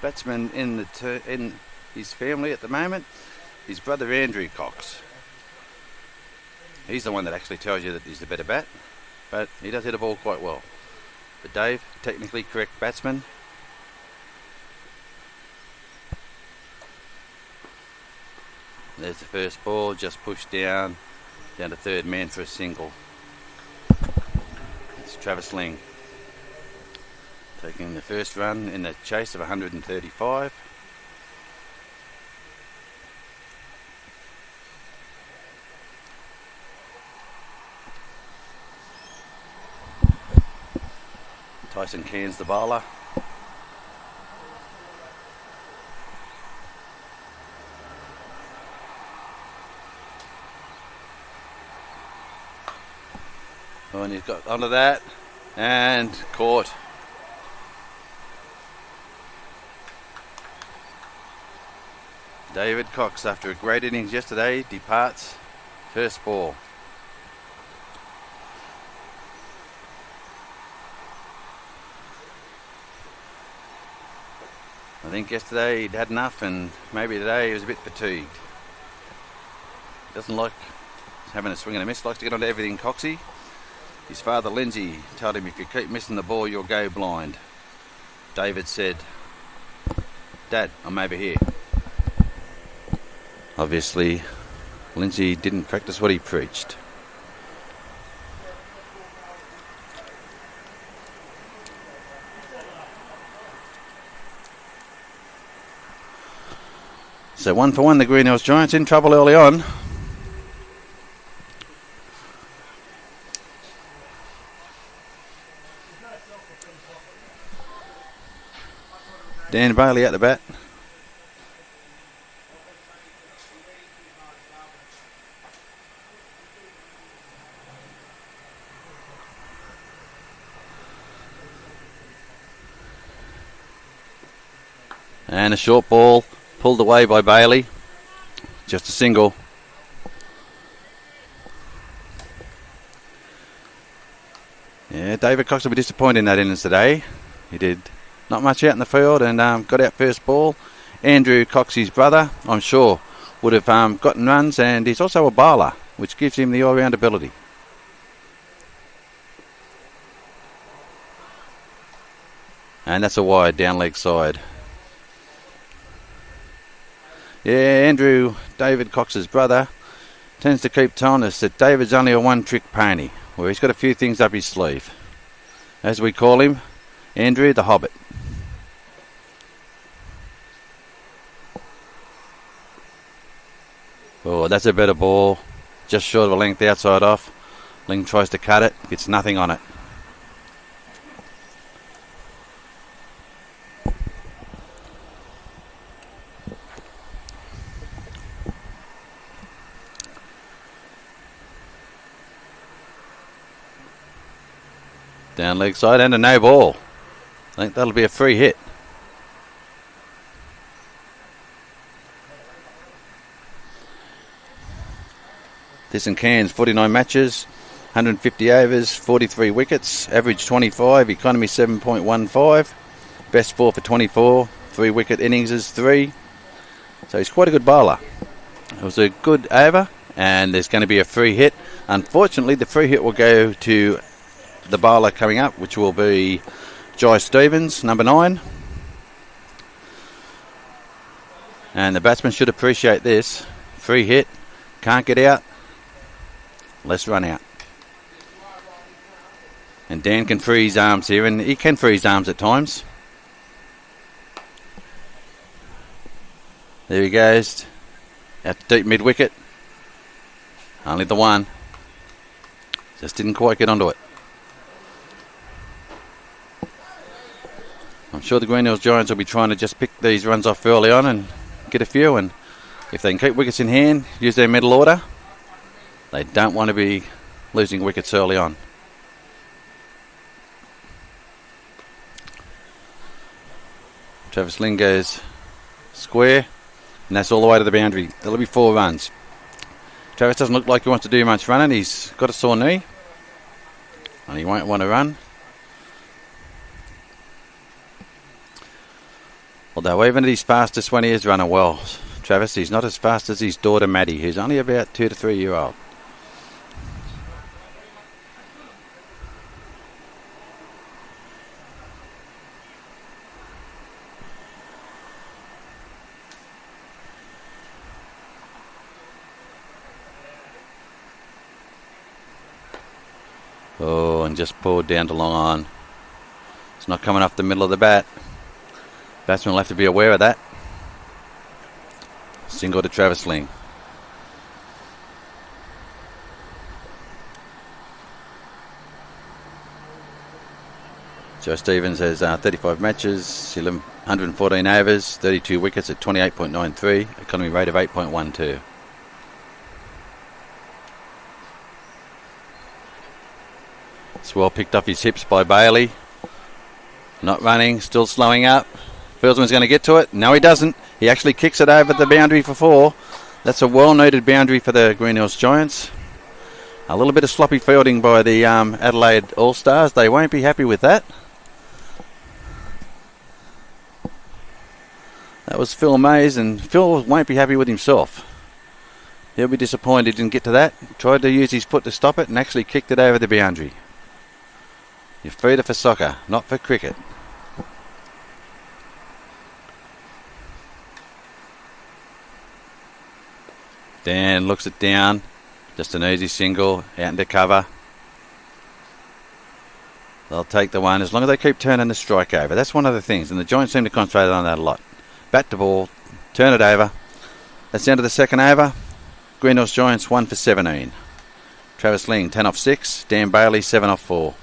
batsman in his family at the moment. His brother Andrew Cox. He's the one that actually tells you that he's the better bat, but he does hit the ball quite well. But Dave, technically correct batsman. There's the first ball, just pushed down to third man for a single. It's Travis Ling taking the first run in the chase of 135. Tyson Cairns the bowler. Oh, and he's got onto that and caught. David Cox, after a great innings yesterday, departs first ball. I think yesterday he'd had enough, and maybe today he was a bit fatigued. Doesn't like having a swing and a miss, likes to get onto everything Coxie. His father Lindsay told him, if you keep missing the ball, you'll go blind. David said, "Dad, I'm over here." Obviously, Lindsay didn't practice what he preached. So 1 for 1, the Greenhills Giants in trouble early on. Dan Bailey at the bat. And a short ball pulled away by Bailey. Just a single. Yeah, David Cox will be disappointed in that innings today. He did not much out in the field and got out first ball. Andrew Cox, his brother, I'm sure would have gotten runs, and he's also a bowler, which gives him the all-round ability. And that's a wide down leg side. Yeah, Andrew, David Cox's brother, tends to keep telling us that David's only a one-trick pony, where he's got a few things up his sleeve. As we call him, Andrew the Hobbit. Oh, that's a better ball. Just short of a length outside off. Ling tries to cut it, gets nothing on it. Down leg side and a no ball. I think that'll be a free hit. This in Cairns, 49 matches, 150 overs, 43 wickets, average 25, economy 7.15, best 4 for 24, 3 wicket innings is 3. So he's quite a good bowler. It was a good over, and there's going to be a free hit. Unfortunately, the free hit will go to the bowler coming up, which will be Jai Stevens, number 9. And the batsman should appreciate this. Free hit, can't get out, let's run out. And Dan can free his arms here, and he can free his arms at times. There he goes, at the deep mid-wicket. Only the one. Just didn't quite get onto it. I'm sure the Greenhills Giants will be trying to just pick these runs off early on and get a few, and if they can keep wickets in hand, use their middle order, they don't want to be losing wickets early on. Travis Ling goes square, and that's all the way to the boundary. There'll be 4 runs. Travis doesn't look like he wants to do much running. He's got a sore knee, and he won't want to run. Although even at his fastest when he is running well, Travis, he's not as fast as his daughter Maddie, who's only about 2 to 3 year old. Oh, and just pulled down to long on. It's not coming off the middle of the bat. Batsman will have to be aware of that. Single to Travis Ling. Joe Stevens has 35 matches, 114 overs, 32 wickets at 28.93, economy rate of 8.12. It's well picked off his hips by Bailey. Not running, still slowing up. Fieldsman's going to get to it. No, he doesn't. He actually kicks it over the boundary for 4. That's a well-noted boundary for the Greenhills Giants. A little bit of sloppy fielding by the Adelaide All-Stars. They won't be happy with that. That was Phil Mays, and Phil won't be happy with himself. He'll be disappointed he didn't get to that. Tried to use his foot to stop it and actually kicked it over the boundary. Your feet are for soccer, not for cricket. Dan looks it down. Just an easy single, out into cover. They'll take the one as long as they keep turning the strike over. That's one of the things, and the Giants seem to concentrate on that a lot. Bat to ball, turn it over. That's the end of the second over. Greenhills Giants 1 for 17. Travis Ling 10 off 6. Dan Bailey 7 off 4.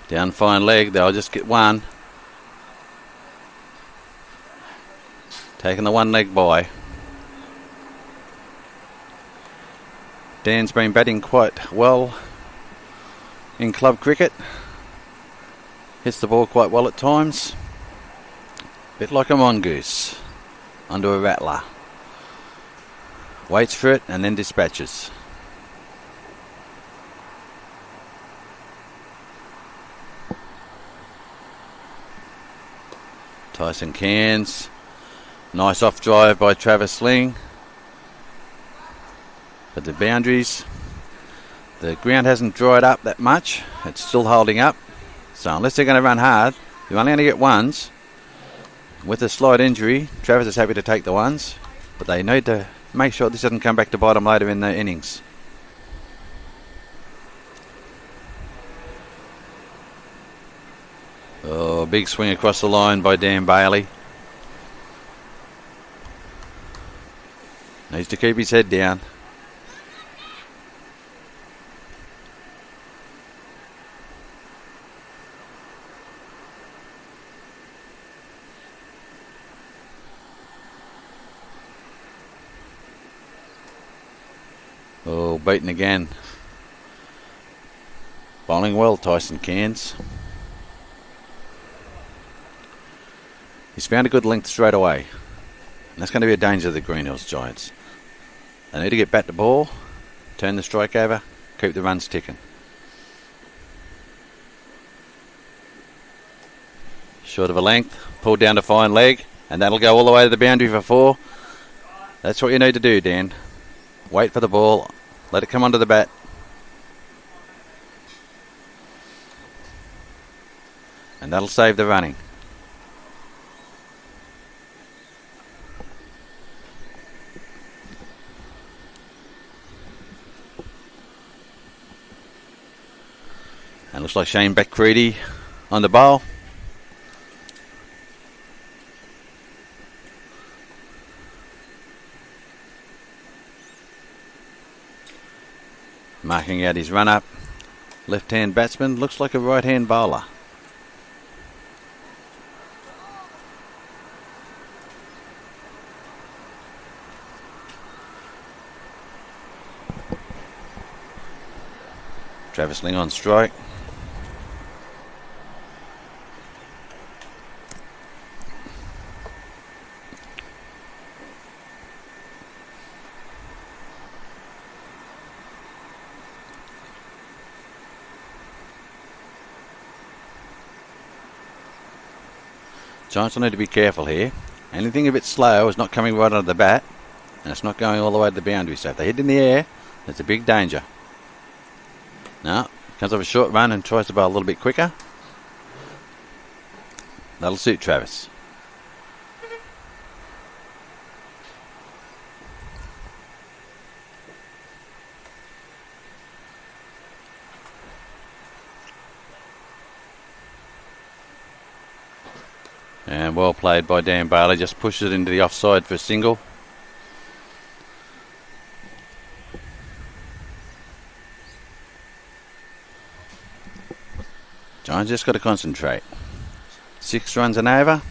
Down fine leg, they'll just get one. Taking the one leg by. Dan's been batting quite well in club cricket. Hits the ball quite well at times. Bit like a mongoose onto a rattler. Waits for it and then dispatches. Tyson Cairns. Nice off drive by Travis Ling. But the boundaries, the ground hasn't dried up that much. It's still holding up. So unless they're going to run hard, you're only going to get ones. With a slight injury, Travis is happy to take the ones. But they need to make sure this doesn't come back to bite them later in the innings. Oh, big swing across the line by Dan Bailey. Needs to keep his head down. Oh, beaten again. Bowling well, Tyson Cairns. He's found a good length straight away. And that's going to be a danger to the Greenhills Giants. They need to get bat to ball, turn the strike over, keep the runs ticking. Short of a length, pulled down to fine leg, and that'll go all the way to the boundary for 4. That's what you need to do, Dan. Wait for the ball, let it come onto the bat. And that'll save the running. Looks like Shane Backcreedy on the bowl. Marking out his run-up. Left-hand batsman, looks like a right-hand bowler. Travis Ling on strike. Giants will need to be careful here. Anything a bit slow is not coming right under the bat, and it's not going all the way to the boundary. So if they hit in the air, there's a big danger. Now, comes off a short run and tries to bowl a little bit quicker. That'll suit Travis. And well played by Dan Bailey, just pushes it into the offside for a single. Giants just got to concentrate. 6 runs and over.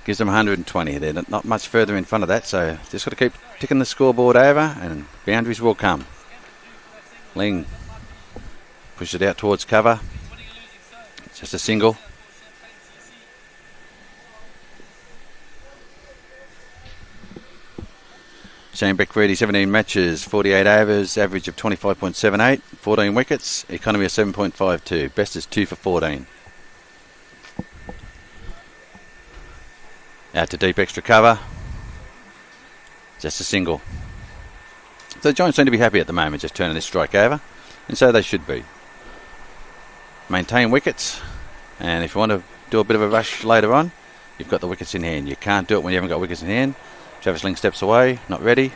Gives them 120. They're not much further in front of that, so just got to keep ticking the scoreboard over and boundaries will come. Ling pushes it out towards cover. Just a single. Shane Backcreedy, 17 matches, 48 overs, average of 25.78, 14 wickets, economy of 7.52, best is 2 for 14. Out to deep extra cover, just a single. So the Giants seem to be happy at the moment, just turning this strike over, and so they should be. Maintain wickets, and if you want to do a bit of a rush later on, you've got the wickets in hand. You can't do it when you haven't got wickets in hand. Travis Ling steps away, not ready.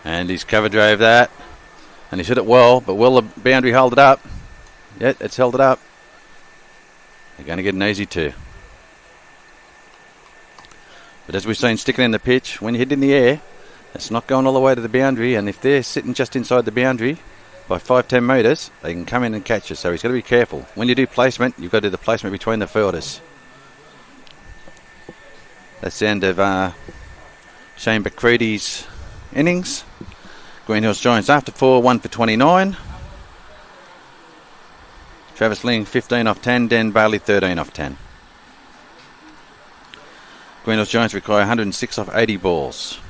And he's cover drove that. And he's hit it well, but will the boundary hold it up? Yep, it's held it up. They're going to get an easy 2. But as we've seen sticking in the pitch, when you hit in the air, it's not going all the way to the boundary, and if they're sitting just inside the boundary, by 5-10 metres, they can come in and catch us. So he's got to be careful. When you do placement, you've got to do the placement between the fielders. That's the end of Shane Backcreedy's innings. Greenhills Giants after 4, 1 for 29. Travis Ling 15 off 10, Dan Bailey 13 off 10. Greenhills Giants require 106 off 80 balls.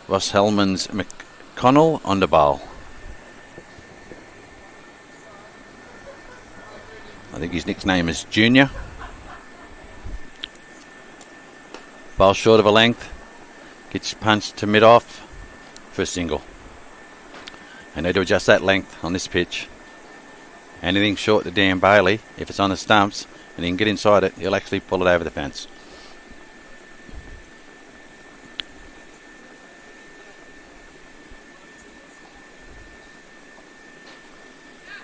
Ross Hellman's McConnell on the bowl. I think his nickname is Junior. Bowl short of a length. Gets punched to mid-off for a single. They need to adjust that length on this pitch. Anything short to Dan Bailey, if it's on the stumps and he can get inside it, he'll actually pull it over the fence.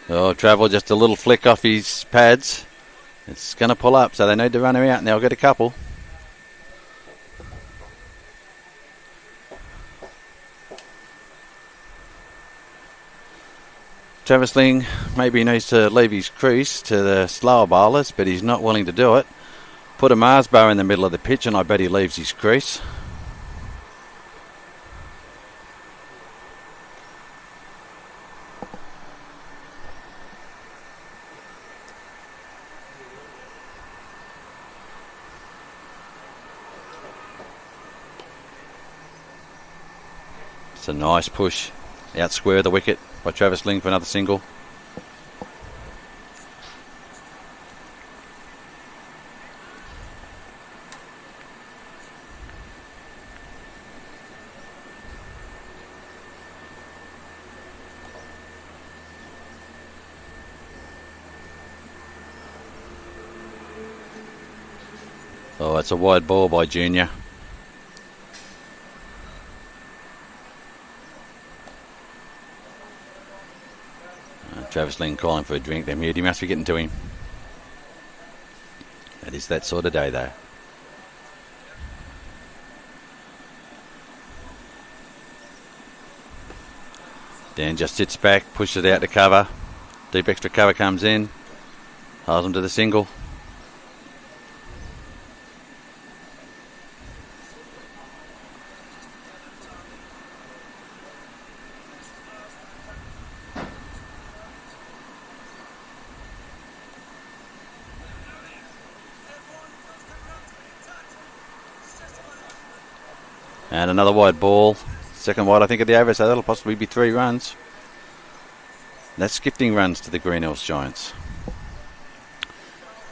Oh, travel just a little flick off his pads. It's going to pull up, so they need to run him out, and they'll get a couple. Travis Ling maybe needs to leave his crease to the slower bowlers, but he's not willing to do it. Put a Mars bar in the middle of the pitch, and I bet he leaves his crease. It's a nice push out square of the wicket by Travis Ling for another single. Oh, it's a wide ball by Junior. Travis Ling calling for a drink. Them here, he must be getting to him. It is that sort of day, though. Dan just sits back, pushes it out to cover. Deep extra cover comes in. Holds him to the single. And another wide ball. Second wide, I think, of the over, so that'll possibly be 3 runs. That's gifting runs to the Greenhills Giants.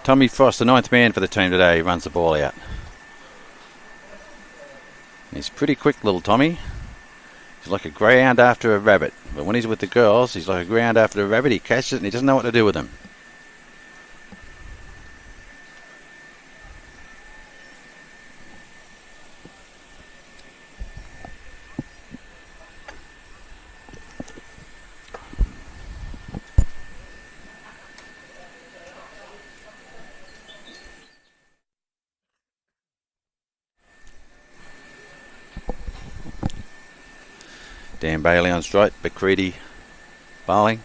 Tommy Frost, the 9th man for the team today, runs the ball out. He's pretty quick, little Tommy. He's like a greyhound after a rabbit. But when he's with the girls, he's like a greyhound after a rabbit. He catches it and he doesn't know what to do with them. Dan Bailey on strike, McCready bowling.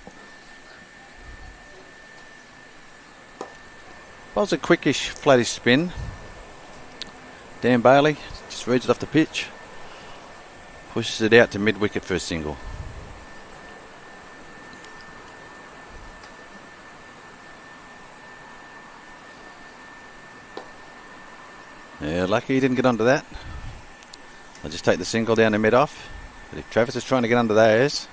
Bowls a quickish, flattish spin. Dan Bailey just reads it off the pitch. Pushes it out to mid-wicket for a single. Yeah, lucky he didn't get onto that. I'll just take the single down to mid-off. But if Travis is trying to get under those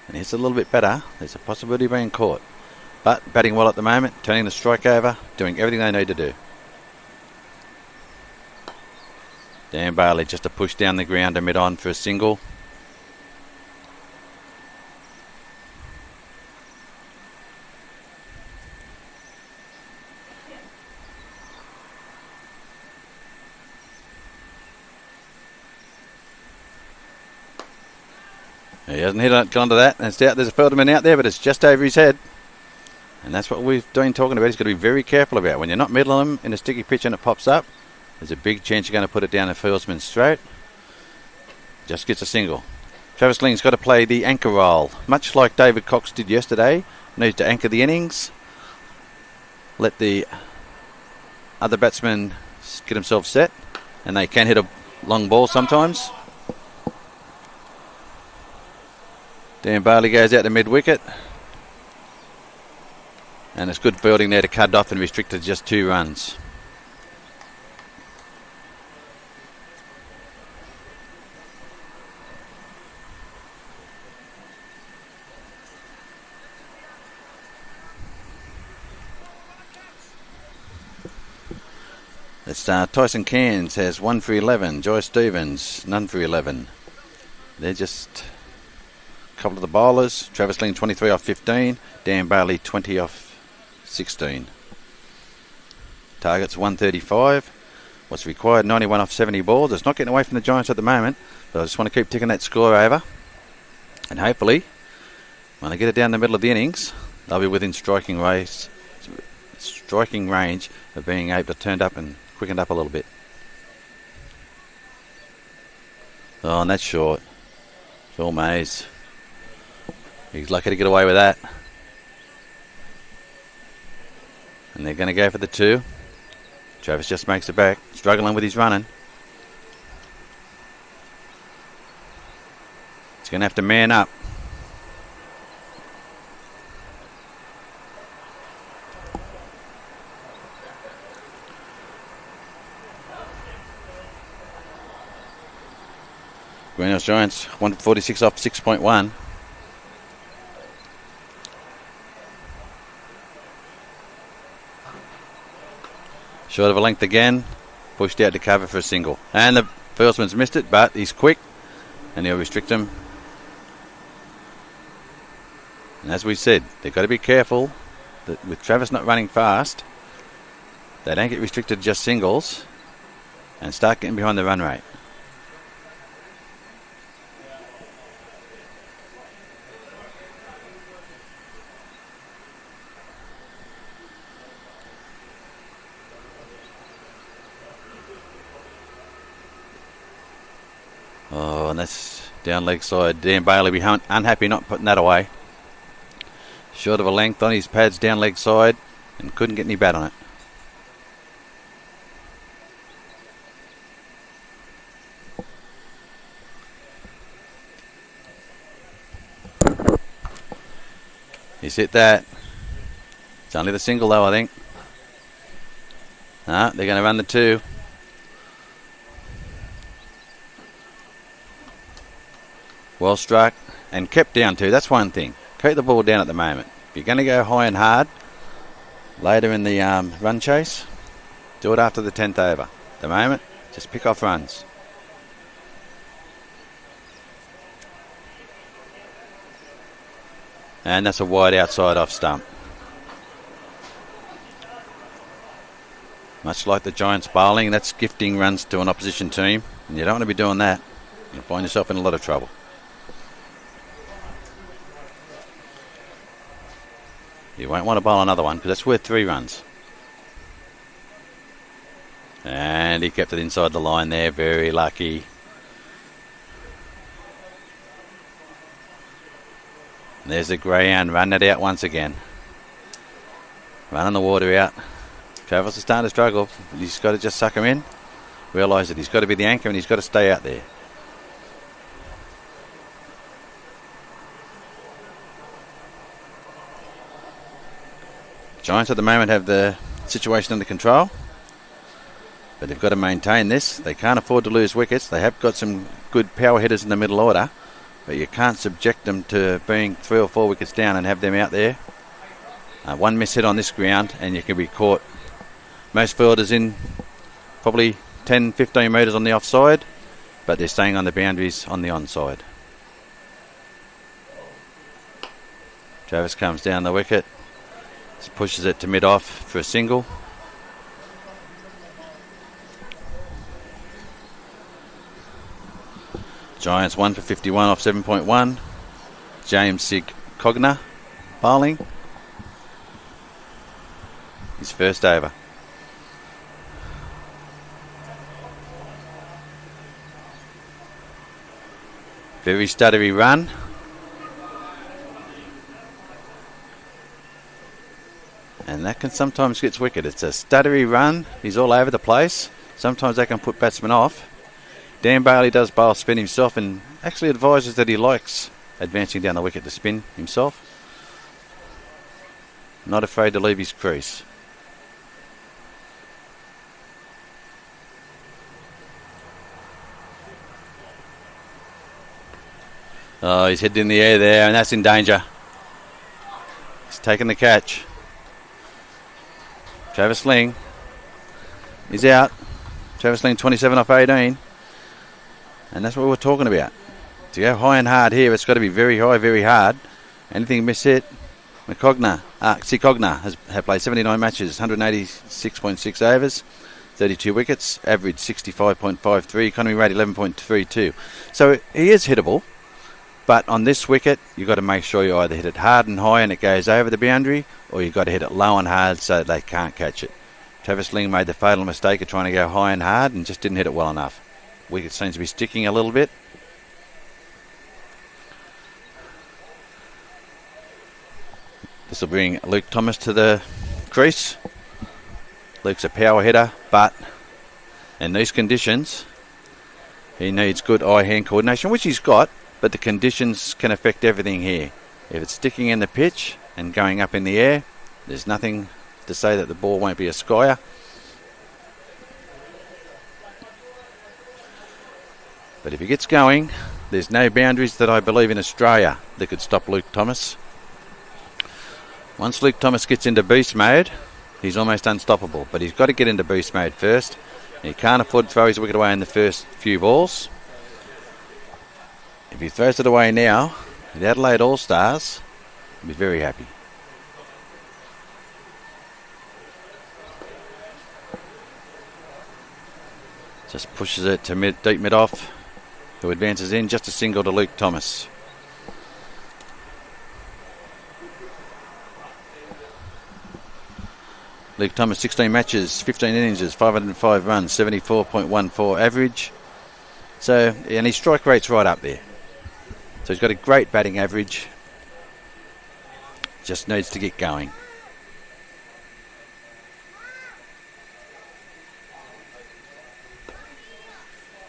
and hits a little bit better, there's a possibility of being caught. But batting well at the moment, turning the strike over, doing everything they need to do. Dan Bailey just a push down the ground to mid-on for a single. He hasn't gone to that, and it's out. There's a fielderman out there, but it's just over his head. And that's what we've been talking about. He's got to be very careful about. When you're not middling them in a sticky pitch and it pops up, there's a big chance you're going to put it down the fieldsman's throat. Just gets a single. Travis Ling's got to play the anchor role, much like David Cox did yesterday. Needs to anchor the innings. Let the other batsmen get themselves set, and they can hit a long ball sometimes. Dan Bailey goes out to mid-wicket. And it's good fielding there to cut it off and restrict it to just 2 runs. Let's start. Tyson Cairns has 1 for 11. Joy Stevens, none for 11. They're just a couple of the bowlers. Travis Ling 23 off 15. Dan Bailey 20 off 16. Target's 135. What's required, 91 off 70 balls. It's not getting away from the Giants at the moment, but I just want to keep ticking that score over. And hopefully, when they get it down the middle of the innings, they'll be within striking range of being able to turn up and quickened up a little bit. Oh, and that's short. Phil Mays. He's lucky to get away with that. And they're going to go for the 2. Travis just makes it back, struggling with his running. He's going to have to man up. Greenhills Giants 146 off 6.1. Short of a length again. Pushed out to cover for a single. And the fieldsman's missed it, but he's quick and he'll restrict him. And as we said, they've got to be careful that with Travis not running fast, they don't get restricted to just singles. and start getting behind the run rate. Oh, and that's down leg side. Dan Bailey be unhappy not putting that away. Short of a length on his pads down leg side and couldn't get any bat on it. He's hit that. It's only the single though, I think. They're going to run the 2. Well struck and kept down 2. That's one thing. Keep the ball down at the moment. If you're going to go high and hard later in the run chase, do it after the 10th over. At the moment, just pick off runs. And that's a wide outside off stump. Much like the Giants bowling, that's gifting runs to an opposition team. And you don't want to be doing that. You'll find yourself in a lot of trouble. You won't want to bowl another one because that's worth 3 runs. And he kept it inside the line there. Very lucky. And there's the greyhound. Run it out once again. Running the water out. Travis is starting to struggle. He's got to just suck him in. Realise that he's got to be the anchor and he's got to stay out there. Giants at the moment have the situation under control, but they've got to maintain this. They can't afford to lose wickets. They have got some good power hitters in the middle order, but you can't subject them to being 3 or 4 wickets down and have them out there. One miss hit on this ground and you can be caught. Most fielders in probably 10-15 metres on the offside, but they're staying on the boundaries on the onside. Travis comes down the wicket. Pushes it to mid-off for a single. Giants 1 for 51 off 7.1. James Sig Cogner bowling. His first over. Very stuttery run. And that can sometimes get wicked. It's a stuttery run. He's all over the place. Sometimes that can put batsmen off. Dan Bailey does bowl spin himself and actually advises that he likes advancing down the wicket to spin himself. Not afraid to leave his crease. Oh, he's headed in the air there and that's in danger. He's taken the catch. Travis Ling is out. Travis Ling 27 off 18. And that's what we're talking about. To go high and hard here, it's got to be very high, very hard. Anything miss hit. Cogner has played 79 matches, 186.6 overs, 32 wickets, average 65.53, economy rate 11.32. So he is hittable. But on this wicket, you've got to make sure you either hit it hard and high and it goes over the boundary, or you've got to hit it low and hard so they can't catch it. Travis Ling made the fatal mistake of trying to go high and hard and just didn't hit it well enough. Wicket seems to be sticking a little bit. This will bring Luke Thomas to the crease. Luke's a power hitter, but in these conditions, he needs good eye-hand coordination, which he's got. But the conditions can affect everything here. If it's sticking in the pitch and going up in the air, there's nothing to say that the ball won't be a skyer. But if he gets going, there's no boundaries that I believe in Australia that could stop Luke Thomas. Once Luke Thomas gets into beast mode, he's almost unstoppable. But he's got to get into beast mode first. He can't afford to throw his wicket away in the first few balls. If he throws it away now, the Adelaide All-Stars will be very happy. Just pushes it to deep mid-off, who advances in, just a single to Luke Thomas. Luke Thomas, 16 matches, 15 innings, 505 runs, 74.14 average. So, and his strike rate's right up there. So he's got a great batting average. Just needs to get going.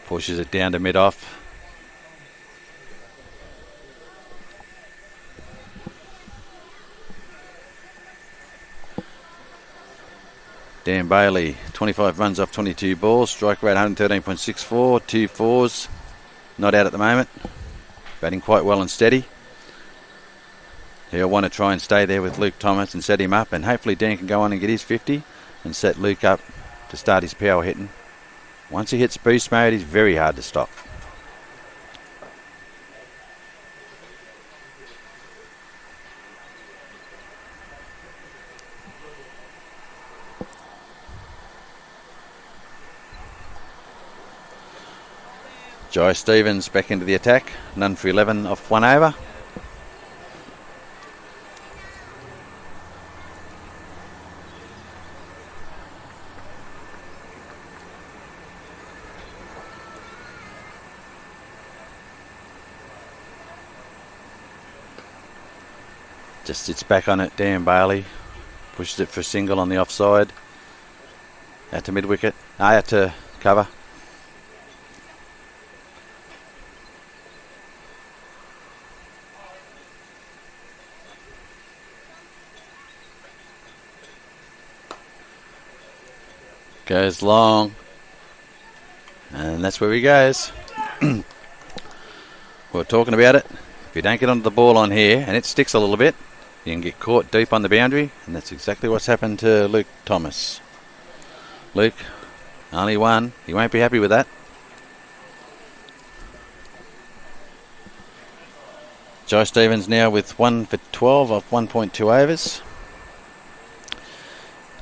Pushes it down to mid-off. Dan Bailey, 25 runs off 22 balls, strike rate 113.64, 2 fours, not out at the moment, batting quite well and steady. He'll want to try and stay there with Luke Thomas and set him up, and hopefully Dan can go on and get his 50 and set Luke up to start his power hitting. Once he hits boost mode, he's very hard to stop. Jai Stevens back into the attack. None for 11 off 1 over. Just sits back on it. Dan Bailey pushes it for a single on the offside. Out to mid-wicket. Out to cover. Goes long, and that's where he goes. We're talking about it. If you don't get onto the ball on here and it sticks a little bit, you can get caught deep on the boundary, and that's exactly what's happened to Luke Thomas. Luke, only one. He won't be happy with that. Jai Stevens now with 1 for 12 off 1.2 overs.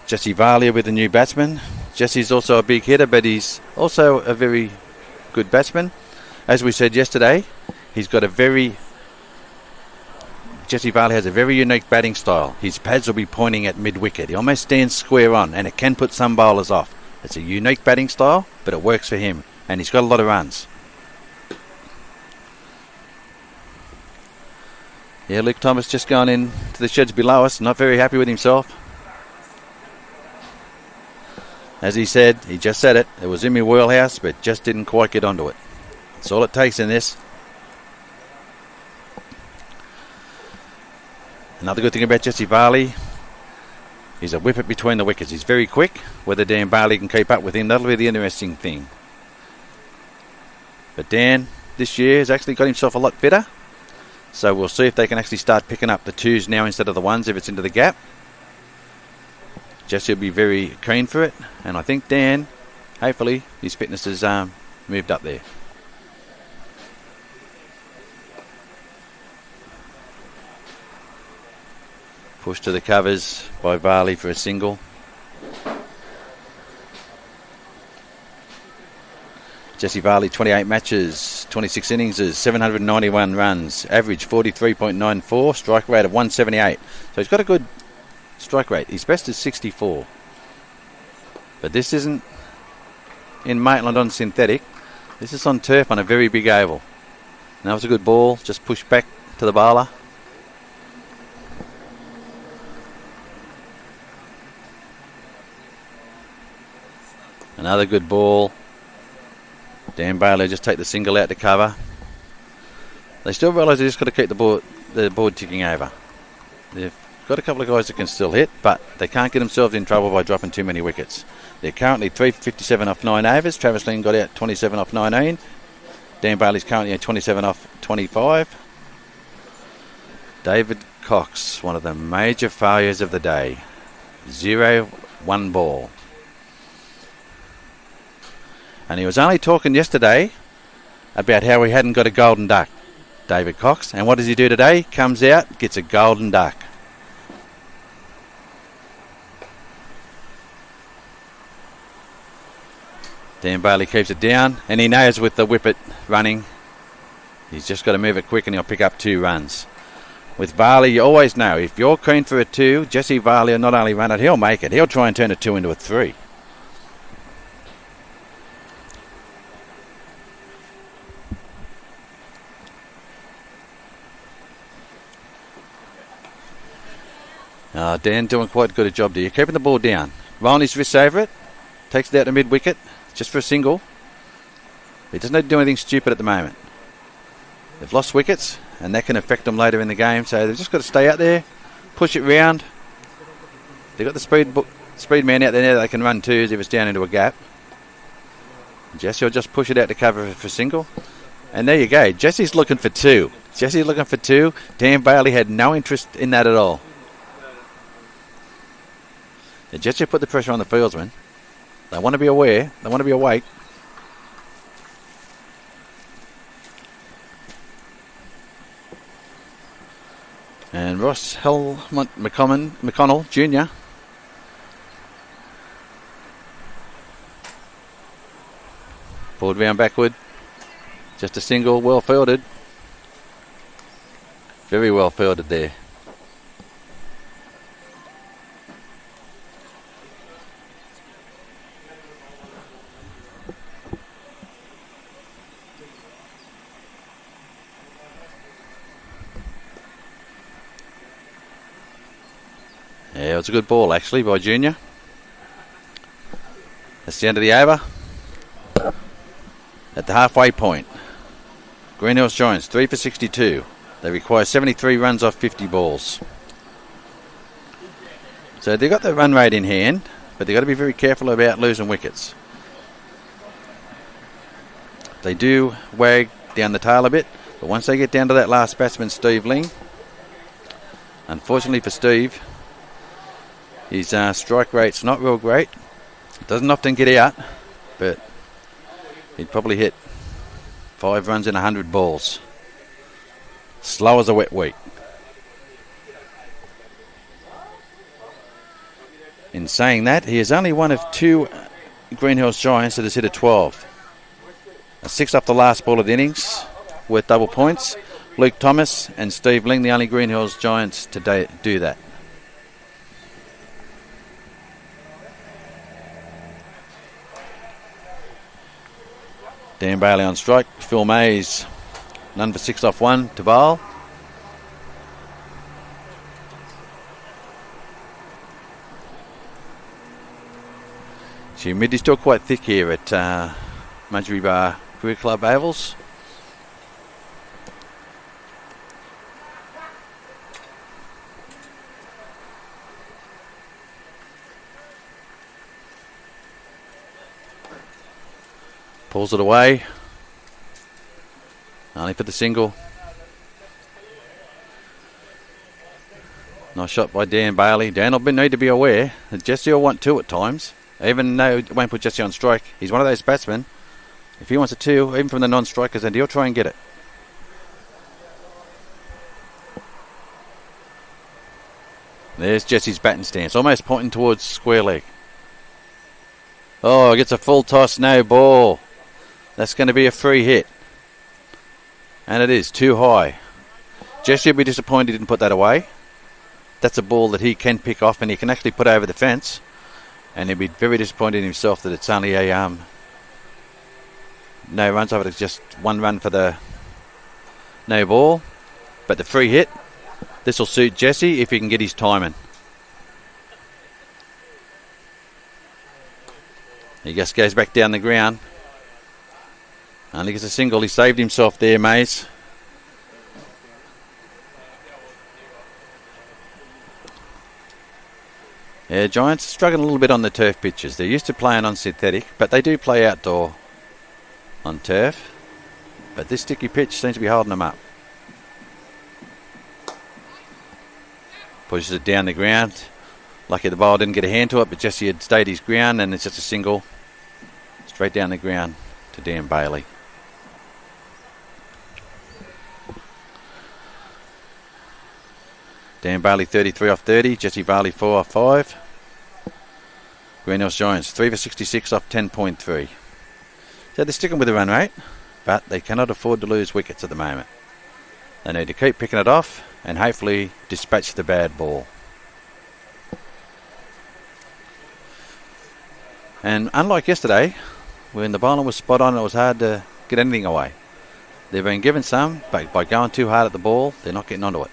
Jesse Varlia with the new batsman. Jesse's also a big hitter, but he's also a very good batsman. As we said yesterday, Jesse Varlia has a very unique batting style. His pads will be pointing at mid-wicket. He almost stands square on, and it can put some bowlers off. It's a unique batting style, but it works for him, and he's got a lot of runs. Yeah, Luke Thomas just gone in to the sheds below us, not very happy with himself. As he said, he just said it was in my wheelhouse, but just didn't quite get onto it. That's all it takes in this. Another good thing about Jesse Varley, he's a whippet between the wickets. He's very quick. Whether Dan Bailey can keep up with him, that'll be the interesting thing. But Dan, this year, has actually got himself a lot fitter. So we'll see if they can actually start picking up the twos now instead of the ones if it's into the gap. Jesse will be very keen for it, and I think Dan, hopefully, his fitness has moved up there. Push to the covers by Varley for a single. Jesse Varley, 28 matches, 26 innings, 791 runs, average 43.94, strike rate of 178. So he's got a good strike rate. His best is 64. But this isn't in Maitland on synthetic. This is on turf on a very big oval. And that was a good ball. Just pushed back to the bowler. Another good ball. Dan Bailey just take the single out to cover. They still realise they just got to keep the board ticking over. They've got a couple of guys that can still hit, but they can't get themselves in trouble by dropping too many wickets. They're currently 3 for 57 off 9 overs. Travis Lynn got out 27 off 19. Dan Bailey's currently at 27 off 25. David Cox, one of the major failures of the day. 0-1 ball. And he was only talking yesterday about how he hadn't got a golden duck, David Cox. And what does he do today? Comes out, gets a golden duck. Dan Bailey keeps it down, and he knows with the Wicket running, he's just got to move it quick and he'll pick up 2 runs. With Varley, you always know, if you're keen for a 2, Jesse Varley will not only run it, he'll make it. He'll try and turn a 2 into a 3. Dan doing quite good a job there. Keeping the ball down. Rolling his wrists over it. Takes it out to mid-wicket, just for a single. He doesn't need to do anything stupid at the moment. They've lost wickets, and that can affect them later in the game, so they've just got to stay out there, push it round. They've got the speed man out there that they can run 2s if it's down into a gap. Jesse will just push it out to cover for single. And there you go. Jesse's looking for 2. Jesse's looking for 2. Dan Bailey had no interest in that at all. Yeah, Jesse put the pressure on the fieldsman. They want to be aware. They want to be awake. And Ross McConnell Jr. Pulled round backward. Just a single, well fielded. Very well fielded there. Yeah, it was a good ball actually by Junior. That's the end of the over. At the halfway point, Greenhills Giants 3 for 62. They require 73 runs off 50 balls. So they've got the run rate in hand, but they've got to be very careful about losing wickets. They do wag down the tail a bit, but once they get down to that last batsman, Steve Ling, unfortunately for Steve, his strike rate's not real great. Doesn't often get out, but he'd probably hit 5 runs in 100 balls. Slow as a wet week. In saying that, he is only one of 2 Greenhills Giants that has hit a 12. A 6 off the last ball of the innings, worth double points. Luke Thomas and Steve Ling, the only Greenhills Giants to do that. Dan Bailey on strike. Phil Mays, none for 6 off 1 to bowl. Humidity's still quite thick here at Mudgee Bar Career Club Ovals. Pulls it away. Only for the single. Nice shot by Dan Bailey. Dan will need to be aware that Jesse will want 2 at times. Even though he won't put Jesse on strike, he's one of those batsmen. If he wants a 2, even from the non-strikers, then he'll try and get it. There's Jesse's batting stance, almost pointing towards square leg. Oh, gets a full toss, no ball. That's going to be a free hit. And it is too high. Jesse will be disappointed he didn't put that away. That's a ball that he can pick off and he can actually put over the fence. And he'll be very disappointed in himself that it's only a no runs of it. It's just 1 run for the no ball. But the free hit, this will suit Jesse if he can get his timing. He just goes back down the ground. Only gets a single. He saved himself there, Mays. Yeah, Giants are struggling a little bit on the turf pitches. They're used to playing on synthetic, but they do play outdoor on turf. But this sticky pitch seems to be holding them up. Pushes it down the ground. Lucky the ball didn't get a hand to it, but Jesse had stayed his ground, and it's just a single straight down the ground to Dan Bailey. Dan Bailey 33 off 30, Jesse Varley 4 off 5. Greenhills Giants 3 for 66 off 10.3. So they're sticking with the run rate, but they cannot afford to lose wickets at the moment. They need to keep picking it off and hopefully dispatch the bad ball. And unlike yesterday, when the bowling was spot on, it was hard to get anything away. They've been given some, but by going too hard at the ball, they're not getting onto it.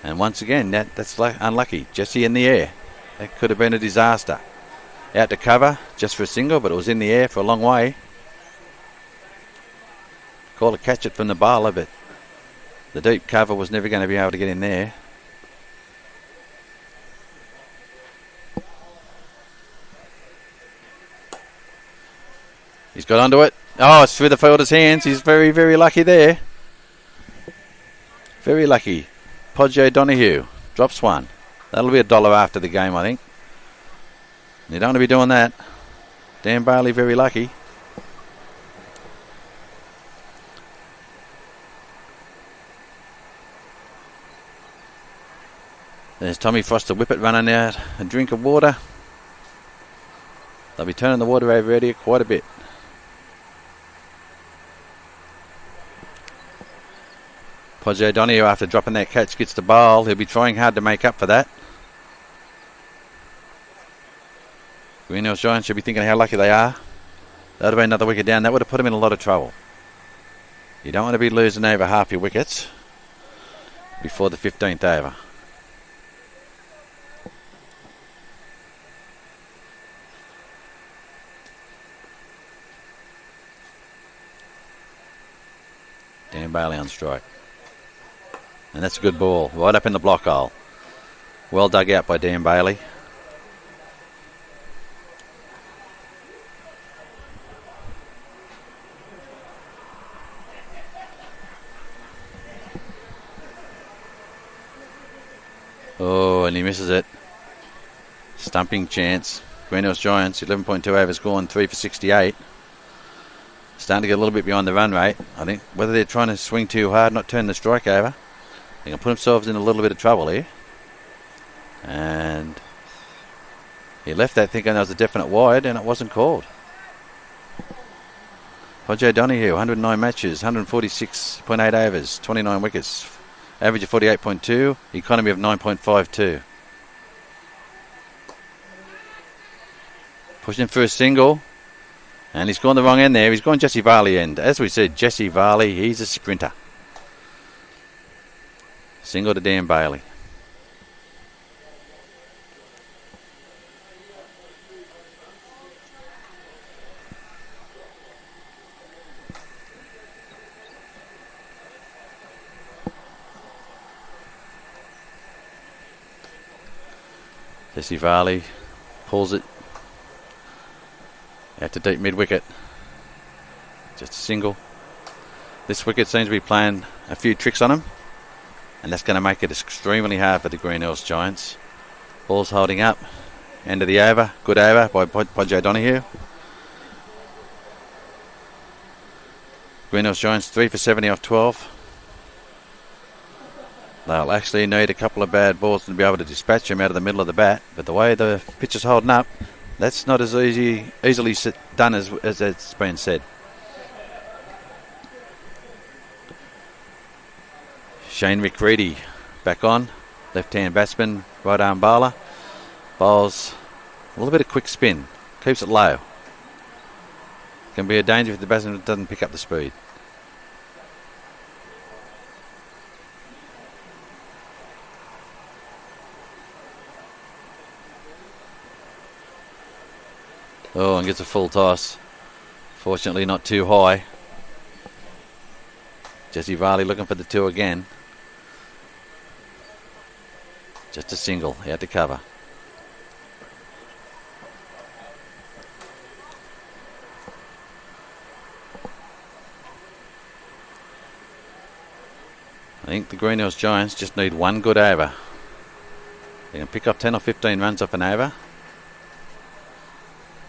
And once again, that's unlucky. Jesse in the air. That could have been a disaster. Out to cover, just for a single, but it was in the air for a long way. Call to catch it from the bowler, but the deep cover was never going to be able to get in there. He's got onto it. Oh, it's through the fielder's hands. He's very, very lucky there. Very lucky. Podge Donahue drops one. That'll be $1 after the game, I think. You don't want to be doing that. Dan Bailey very lucky. There's Tommy Foster Whippet running out a drink of water. They'll be turning the water over here quite a bit. Podge Donahue, after dropping that catch, gets the bowl. He'll be trying hard to make up for that. Greenhills Giants should be thinking how lucky they are. That would have been another wicket down. That would have put them in a lot of trouble. You don't want to be losing over half your wickets before the 15th over. Dan Bailey on strike. And that's a good ball, right up in the block hole. Well dug out by Dan Bailey. Oh, and he misses it. Stumping chance. Greenhills Giants, 11.2 overs gone, 3 for 68. Starting to get a little bit behind the run rate. I think whether they're trying to swing too hard, not turn the strike over, they can put themselves in a little bit of trouble here. And he left that thinking that was a definite wide, and it wasn't called. Podge Donahue, 109 matches, 146.8 overs, 29 wickets, average of 48.2, economy of 9.52. Pushing for a single, and he's gone the wrong end there. He's gone Jesse Varley end. As we said, Jesse Varley, he's a sprinter. Single to Dan Bailey. Jesse Varley pulls it out to deep mid-wicket. Just a single. This wicket seems to be playing a few tricks on him, and that's going to make it extremely hard for the Greenhills Giants. Ball's holding up. End of the over. Good over by Podge Donahue. Greenhills Giants 3 for 70 off 12. They'll actually need a couple of bad balls to be able to dispatch him out of the middle of the bat, but the way the pitch is holding up, that's not as easily done as it's been said. Shane McCready back on. Left-hand batsman, right-arm bowler. Bowls a little bit of quick spin. Keeps it low. Can be a danger if the batsman doesn't pick up the speed. Oh, and gets a full toss. Fortunately not too high. Jesse Varley looking for the two again. Just a single, out to cover. I think the Greenhills Giants just need one good over. They can pick up 10 or 15 runs off an over.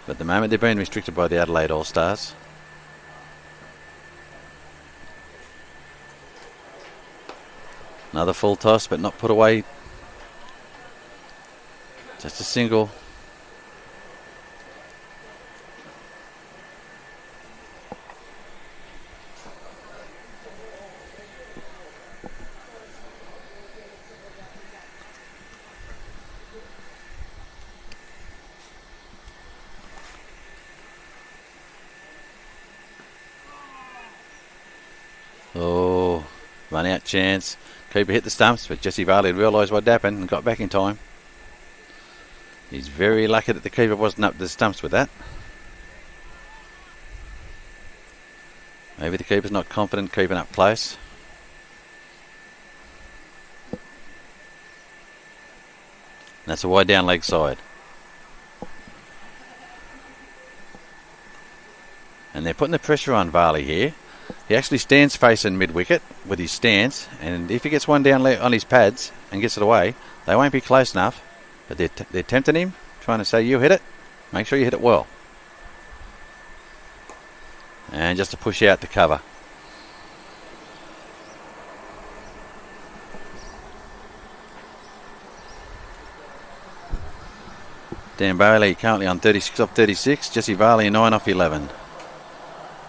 But at the moment they're being restricted by the Adelaide All-Stars. Another full toss, but not put away. Just a single. Oh, run out chance. Keeper hit the stumps, but Jesse Varley realised what happened and got back in time. He's very lucky that the keeper wasn't up to the stumps with that. Maybe the keeper's not confident keeping up close. That's a wide down leg side. And they're putting the pressure on Varley here. He actually stands facing mid-wicket with his stance, and if he gets one down on his pads and gets it away, they won't be close enough. But they're tempting him, trying to say, you hit it, make sure you hit it well. And just to push out to cover. Dan Bailey currently on 36 off 36. Jesse Varley 9 off 11.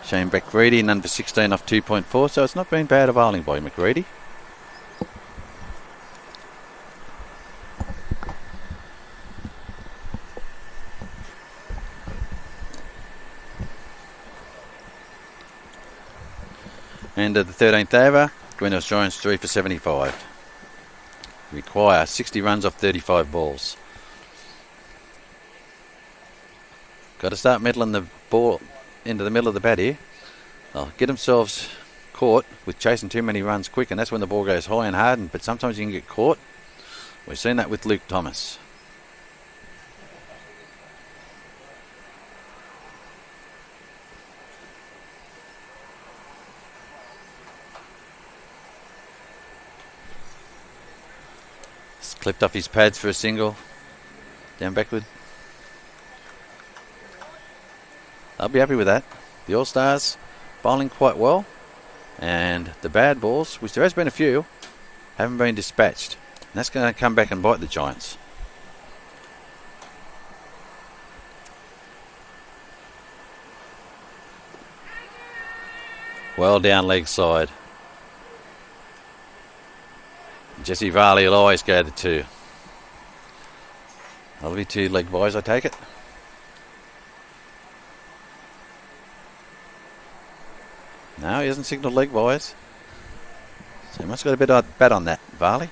Shane McGreedy none for 16 off 2.4. So it's not been bad a bowling by McGreedy. End of the 13th over. Greenhills Giants 3 for 75. Require 60 runs off 35 balls. Got to start meddling the ball into the middle of the bat here. They'll get themselves caught with chasing too many runs quick, and that's when the ball goes high and hard, but sometimes you can get caught. We've seen that with Luke Thomas. Just clipped off his pads for a single. Down backward. I'll be happy with that. The All-Stars bowling quite well, and the bad balls, which there has been a few, haven't been dispatched. And that's going to come back and bite the Giants. Well down leg side. Jesse Varley will always go to 2. That'll be 2 leg buys, I take it. No, he hasn't signalled leg buys. So he must have got a bit of bat on that, Varley.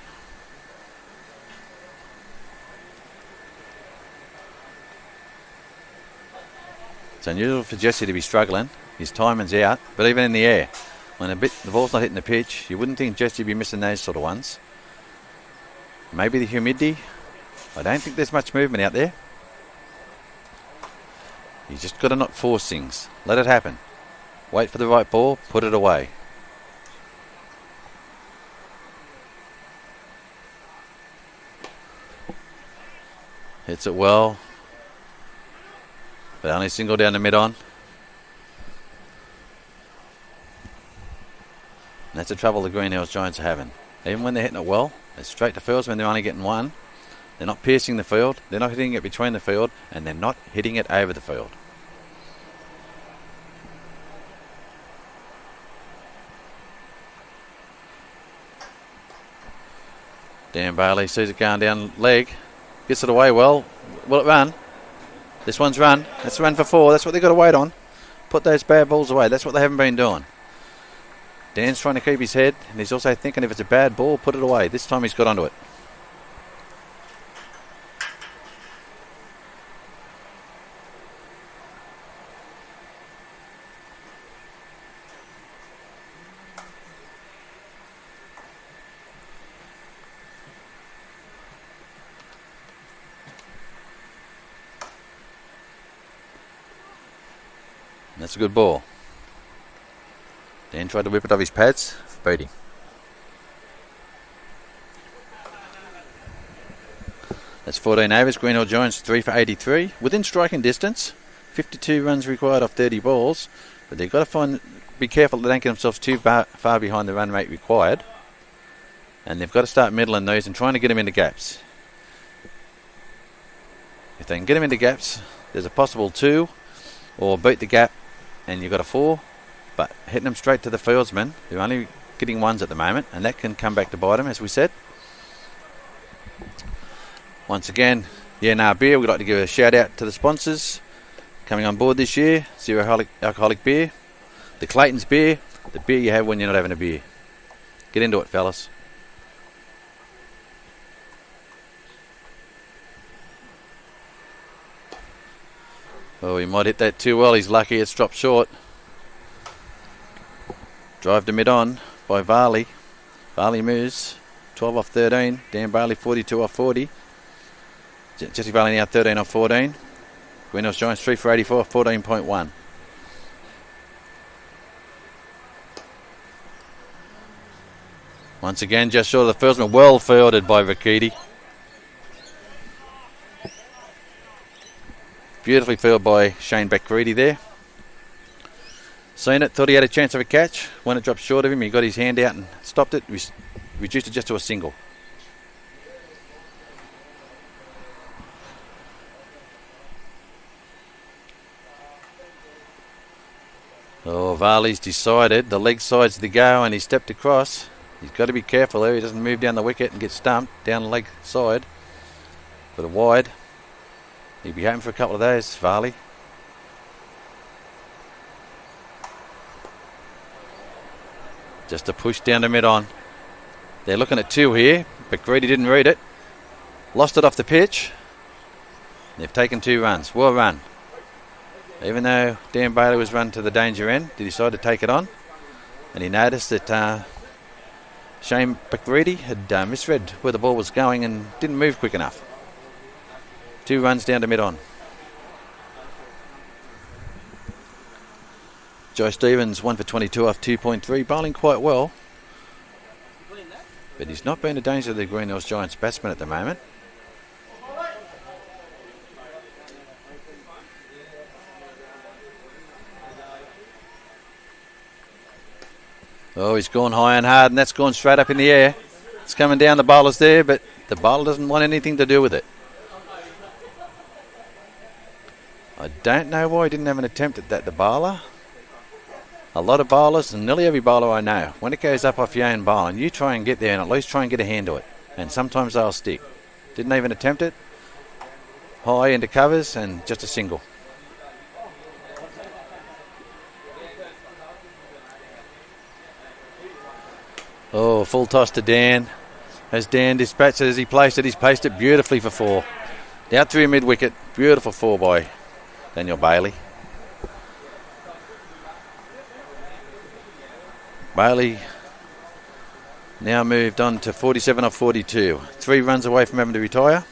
It's unusual for Jesse to be struggling. His timing's out, but even in the air, when the ball's not hitting the pitch, you wouldn't think Jesse would be missing those sort of ones. Maybe the humidity. I don't think there's much movement out there. You just got to not force things. Let it happen. Wait for the right ball, put it away. Hits it well, but only single down the mid-on. And that's the trouble the Greenhills Giants are having. Even when they're hitting it well, it's straight to fields when they're only getting one. They're not piercing the field, they're not hitting it between the field, and they're not hitting it over the field. Dan Bailey sees it going down leg. Gets it away well. Will it run? This one's run. That's a run for 4. That's what they've got to wait on. Put those bad balls away. That's what they haven't been doing. Dan's trying to keep his head, and he's also thinking if it's a bad ball, put it away. This time he's got onto it. That's a good ball. Dan tried to whip it off his pads. Beat him. That's 14 overs. Greenhill Giants 3 for 83. Within striking distance. 52 runs required off 30 balls. But they've got to be careful they don't get themselves too far behind the run rate required. And they've got to start middling these and trying to get them into gaps. If they can get them into gaps, there's a possible 2, or beat the gap and you've got a 4. But hitting them straight to the fieldsman, they're only getting 1s at the moment, and that can come back to bite them, as we said. Once again, Beer, we'd like to give a shout out to the sponsors coming on board this year. Zero Alcoholic Beer, the Clayton's Beer, The beer you have when you're not having a beer. Get into it, fellas. Oh, he might hit that too well. He's lucky it's dropped short. Drive to mid-on by Varley. Varley moves. 12 off 13. Dan Bailey 42 off 40. Jesse Varley now 13 off 14. Greenhills Giants 3 for 84, 14.1. Once again, just short of the first one. Well fielded by Vakiti. Beautifully fielded by Shane Bakreedy there. Seen it, thought he had a chance of a catch. When it dropped short of him, he got his hand out and stopped it. Reduced it just to a single. Oh, Varley's decided the leg side's the go and he stepped across. He's got to be careful there. He doesn't move down the wicket and get stumped down the leg side. But a wide. He'll be home for a couple of days, Varley. Just a push down to mid-on. They're looking at two here, but Greedy didn't read it. Lost it off the pitch. They've taken 2 runs. Well run. Even though Dan Bailey was run to the danger end, he decided to take it on. And he noticed that Shane Bakreedy had misread where the ball was going and didn't move quick enough. 2 runs down to mid-on. Joe Stevens 1 for 22 off 2.3, bowling quite well. But he's not been a danger to the Greenhills Giants batsman at the moment. Oh, he's gone high and hard, and that's gone straight up in the air. It's coming down the bowlers there, but the bowler doesn't want anything to do with it. I don't know why he didn't have an attempt at that, the bowler. A lot of bowlers, and nearly every bowler I know, when it goes up off your own bowling, you try and get there and at least try and get a hand to it. And sometimes they'll stick. Didn't even attempt it. High into covers and just a single. Oh, full toss to Dan. As Dan dispatched it as he placed it, he's placed it beautifully for 4. Out through mid-wicket. Beautiful 4 by Daniel Bailey. Bailey now moved on to 47 off 42. 3 runs away from having to retire.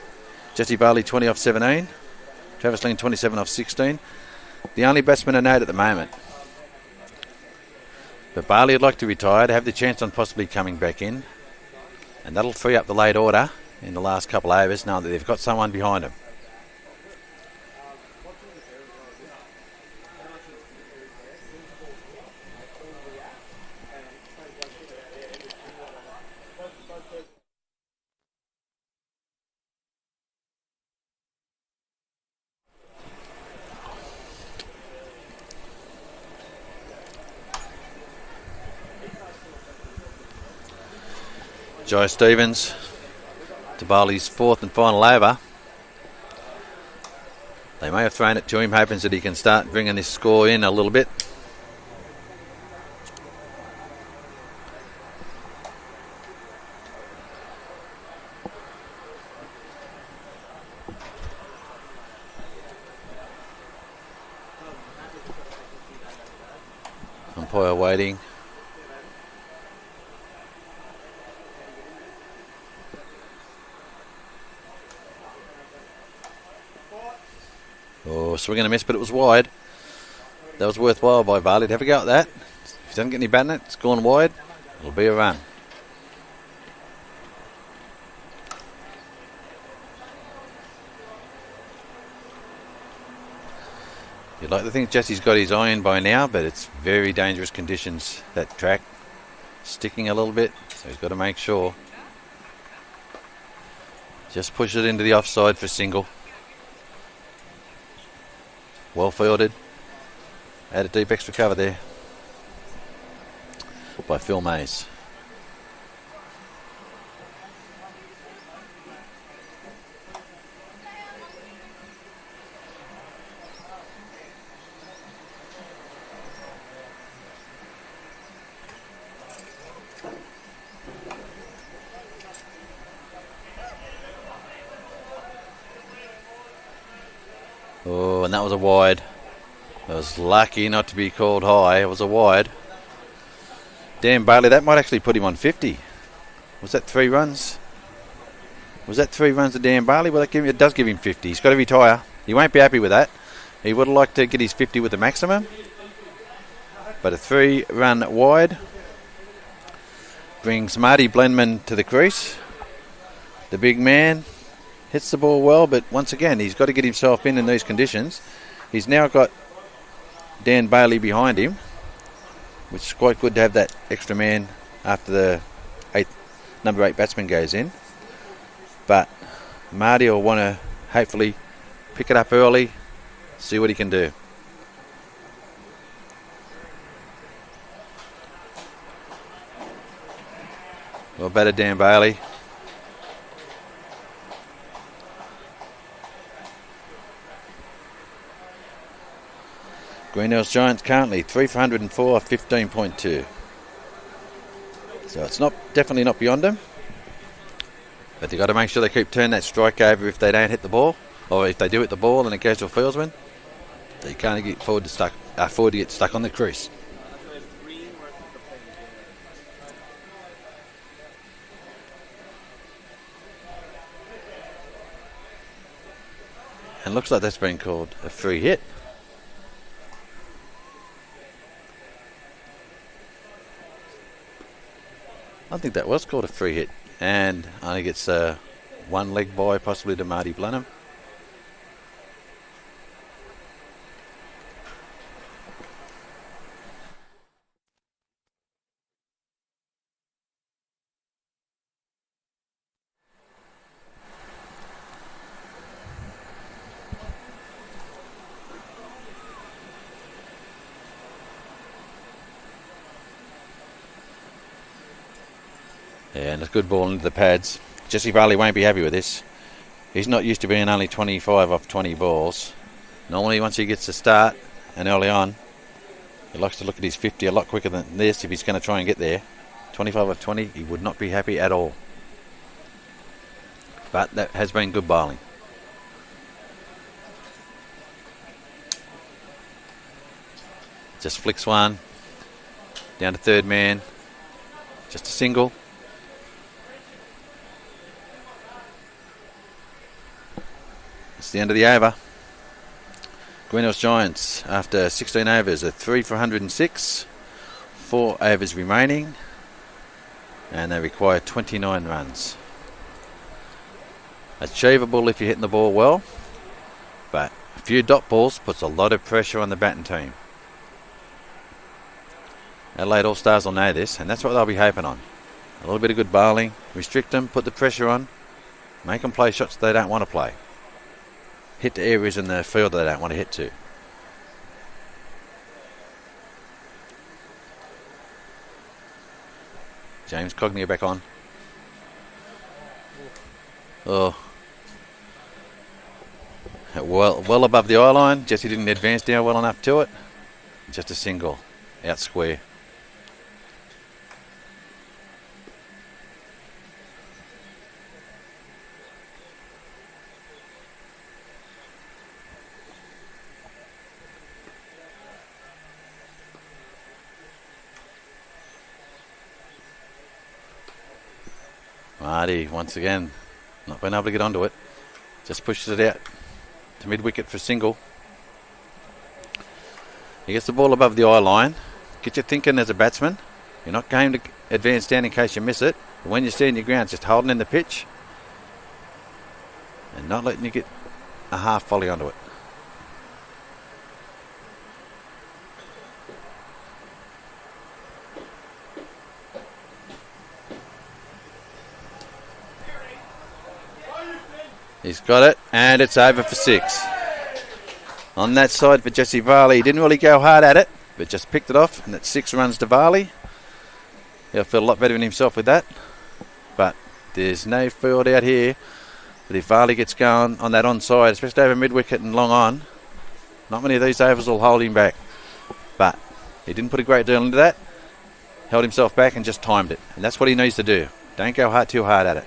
Jesse Bailey 20 off 17. Travis Ling 27 off 16. The only batsman I know at the moment. But Bailey would like to retire to have the chance on possibly coming back in. And that'll free up the late order in the last couple of overs, knowing that they've got someone behind him. Joe Stevens to Bailey's 4th and final over. They may have thrown it to him, hoping that he can start bringing this score in a little bit. Umpire waiting. Oh, swing and a miss, but it was wide. That was worthwhile by Varley to have a go at that. If he doesn't get any bat in it, it's gone wide. It'll be a run. You'd like to think Jesse's got his eye in by now, but it's very dangerous conditions, that track. Sticking a little bit, so he's got to make sure. Just push it into the offside for single. Well fielded. Had a deep extra cover there by Phil Mays. and that was a wide. I was lucky not to be called high. It was a wide. Dan Bailey, that might actually put him on 50. Was that 3 runs? Was that 3 runs to Dan Bailey? Well, it does give him 50. He's got to retire. He won't be happy with that. He would have liked to get his 50 with the maximum. But a 3-run wide brings Marty Blenman to the crease. The big man hits the ball well, but once again, he's got to get himself in these conditions. He's now got Dan Bailey behind him, which is quite good to have that extra man after the number 8 batsman goes in. But Marty will want to hopefully pick it up early, see what he can do. Well batted, Dan Bailey. Greenhills Giants currently 3 for 104, 15.2. So it's definitely not beyond them. But they've got to make sure they keep turning that strike over if they don't hit the ball. Or if they do hit the ball and it goes to a fieldsman. They can't get forward to get stuck on the crease. And looks like that's been called a free hit. I think that was called a free hit. And only gets one leg by possibly to Marty Blenheim. Yeah, and a good ball into the pads. Jesse Varley won't be happy with this. He's not used to being only 25 off 20 balls. Normally once he gets to start and early on, he likes to look at his 50 a lot quicker than this if he's going to try and get there. 25 off 20, he would not be happy at all. But that has been good bowling. Just flicks one. Down to third man. Just a single. It's the end of the over. Greenhills Giants, after 16 overs, are 3 for 106. 4 overs remaining. And they require 29 runs. Achievable if you're hitting the ball well. But a few dot balls puts a lot of pressure on the batting team. Adelaide All-Stars will know this, and that's what they'll be hoping on. A little bit of good bowling. Restrict them, put the pressure on. Make them play shots they don't want to play. Hit to areas in the field they don't want to hit to. James Cognier back on. Oh. Well above the eye line. Jesse didn't advance down well enough to it. Just a single. Out square. Marty, once again, not been able to get onto it. Just pushes it out to mid-wicket for a single. He gets the ball above the eye line. Get you thinking as a batsman. You're not going to advance down in case you miss it. But when you stand your ground, just holding in the pitch and not letting you get a half volley onto it. He's got it, and it's over for 6. On that side for Jesse Varley, he didn't really go hard at it, but just picked it off, and it's 6 runs to Varley. He'll feel a lot better in himself with that. But there's no field out here. But if Varley gets going on that onside, especially over mid-wicket and long on, not many of these overs will hold him back. But he didn't put a great deal into that. Held himself back and just timed it. And that's what he needs to do. Don't go too hard at it.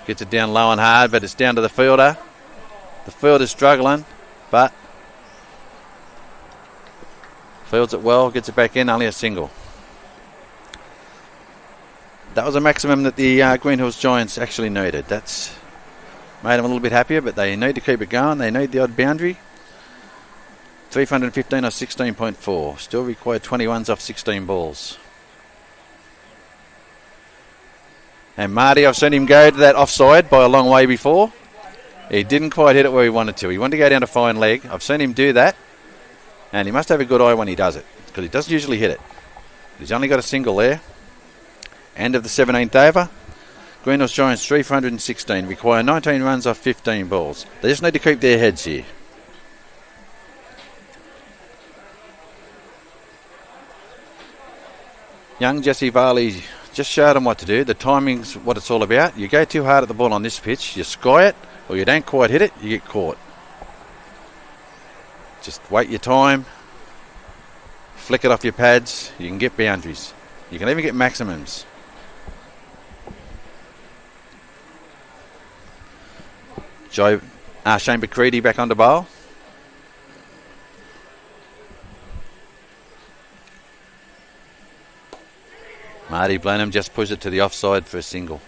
Gets it down low and hard, but it's down to the fielder. The fielder's struggling, but fields it well, gets it back in, only a single. That was a maximum that the Greenhills Giants actually needed. That's made them a little bit happier, but they need to keep it going. They need the odd boundary. 315 or 16.4. Still required 21s off 16 balls. And Marty, I've seen him go to that offside by a long way before. He didn't quite hit it where he wanted to. He wanted to go down to fine leg. I've seen him do that. And he must have a good eye when he does it, because he doesn't usually hit it. He's only got a single there. End of the 17th over. Greenhills Giants 3 for 116. Require 19 runs off 15 balls. They just need to keep their heads here. Young Jesse Varley just showed him what to do. The timing's what it's all about. You go too hard at the ball on this pitch, you sky it, or you don't quite hit it, you get caught. Just wait your time. Flick it off your pads. You can get boundaries. You can even get maximums. Shane Bacreedy back on the bowl. Marty Blenheim just pushed it to the offside for a single.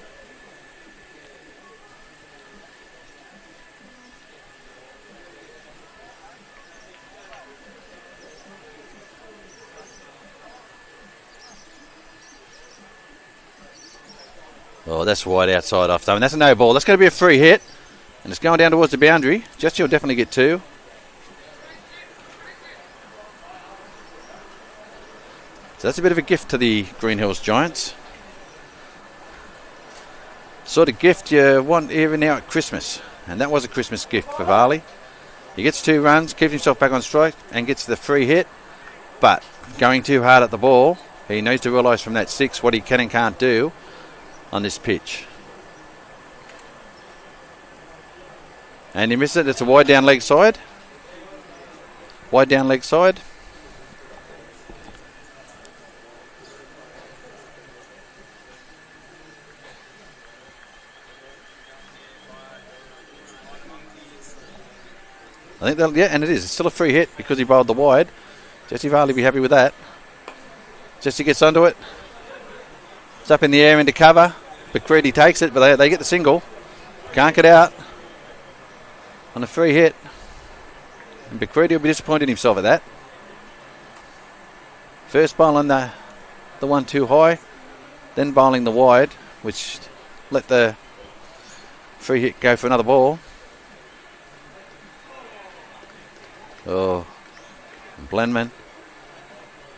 Oh, that's wide outside off. I mean, that's a no ball. That's going to be a free hit. And it's going down towards the boundary. Jesse will definitely get 2. So that's a bit of a gift to the Greenhills Giants. Sort of gift you want even now at Christmas. And that was a Christmas gift for Varley. He gets 2 runs, keeps himself back on strike and gets the free hit. But going too hard at the ball, he needs to realise from that 6 what he can and can't do on this pitch. And he missed it. It's a wide down leg side. Wide down leg side. I think that'll, yeah, and it is. It's still a free hit because he bowled the wide. Jesse Varley will be happy with that. Jesse gets onto it. It's up in the air into cover. Bacreedy takes it, but they get the single. Can't get out on a free hit. And Bacreedy will be disappointed in himself at that. First bowling the one too high, then bowling the wide, which let the free hit go for another ball. Oh, Blenman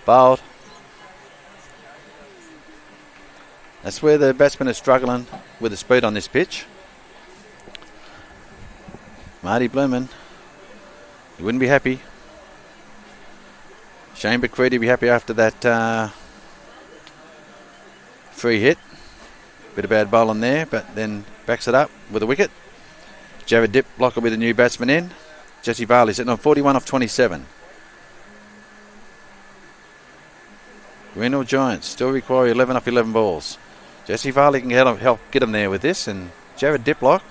bowled. That's where the batsmen are struggling with the speed on this pitch. Marty Blenman, he wouldn't be happy. Shane Bacreedy be happy after that free hit. Bit of bad bowling there, but then backs it up with a wicket. Jared Diplock will be the new batsman in. Jesse Varley sitting on 41 off 27. Greenhill Giants still require 11 off 11 balls. Jesse Varley can help get him there with this, and Jared Diplock.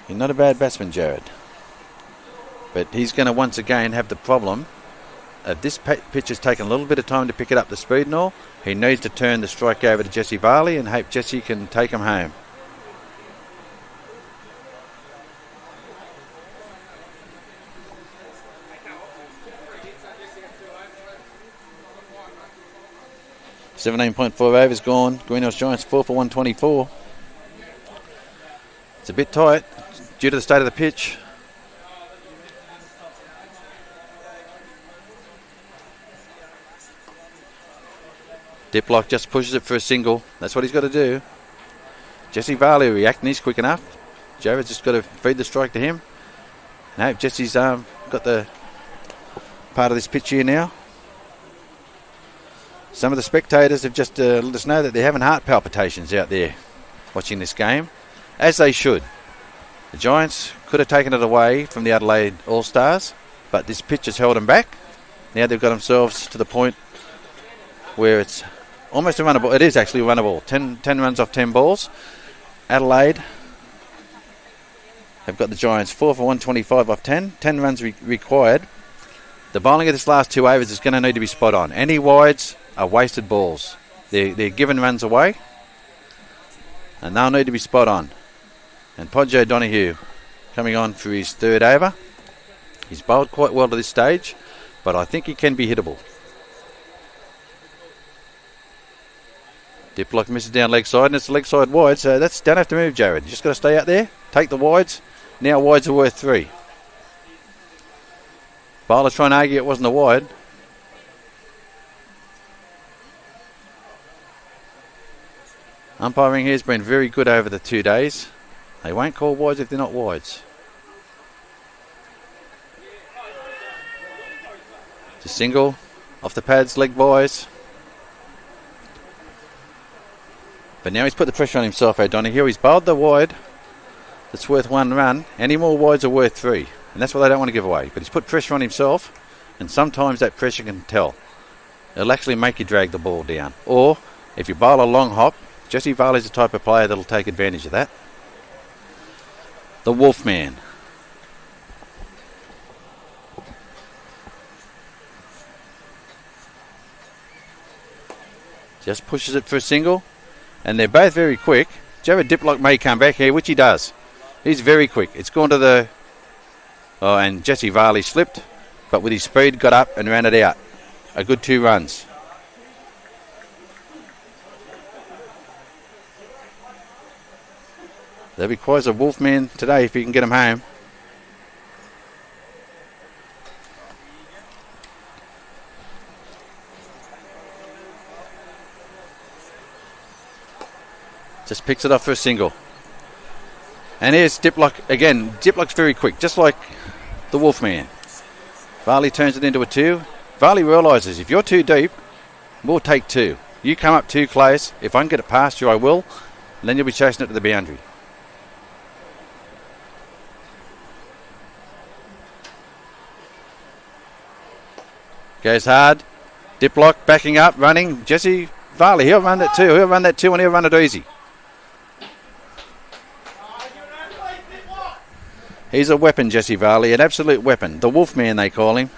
He's not a bad batsman, Jared. But he's going to once again have the problem of this pitch has taken a little bit of time to pick it up the speed and all. He needs to turn the strike over to Jesse Varley and hope Jesse can take him home. .4 overs gone. Greenhills Giants 4 for 124. It's a bit tight due to the state of the pitch. Diplock just pushes it for a single. That's what he's got to do. Jesse Varley reacting. He's quick enough. Jared's just got to feed the strike to him. And I hope Jesse's got the part of this pitch here now. Some of the spectators have just let us know that they're having heart palpitations out there watching this game, as they should. The Giants could have taken it away from the Adelaide All-Stars, but this pitch has held them back. Now they've got themselves to the point where it's almost a runnable. It is actually a runnable. 10 runs off 10 balls. Adelaide have got the Giants 4 for 125 off 10. 10 runs required. The bowling of this last 2 overs is going to need to be spot on. Any wides are wasted balls. They're giving runs away, and they'll need to be spot on. And Podge O'Donoghue coming on for his 3rd over. He's bowled quite well to this stage, but I think he can be hittable. Diplock misses down leg side, and it's a leg side wide, so don't have to move, Jared. You just got to stay out there, take the wides. Now wides are worth 3. Bowler's trying to argue it wasn't a wide. Umpiring here has been very good over the 2 days. They won't call wides if they're not wides. Just single, off the pads, leg buys. But now he's put the pressure on himself, O'Donoghue. He's bowled the wide. It's worth 1 run. Any more wides are worth 3. And that's what they don't want to give away. But he's put pressure on himself. And sometimes that pressure can tell. It'll actually make you drag the ball down. Or, if you bowl a long hop, Jesse Varley's the type of player that'll take advantage of that. The Wolfman. Just pushes it for a single. And they're both very quick. Jared Diplock may come back here, which he does. He's very quick. It's gone to the... Oh, and Jesse Varley slipped, but with his speed got up and ran it out. A good 2 runs. That requires a Wolfman today if he can get him home. Just picks it off for a single. And here's Diplock again. Diplock's very quick, just like the Wolfman. Varley turns it into a 2. Varley realises if you're too deep, we'll take 2. You come up too close. If I can get it past you, I will. And then you'll be chasing it to the boundary. Goes hard. Diplock backing up, running. Jesse Varley, he'll run that 2. He'll run that 2 and he'll run it easy. He's a weapon, Jesse Varley, an absolute weapon. The Wolfman, they call him.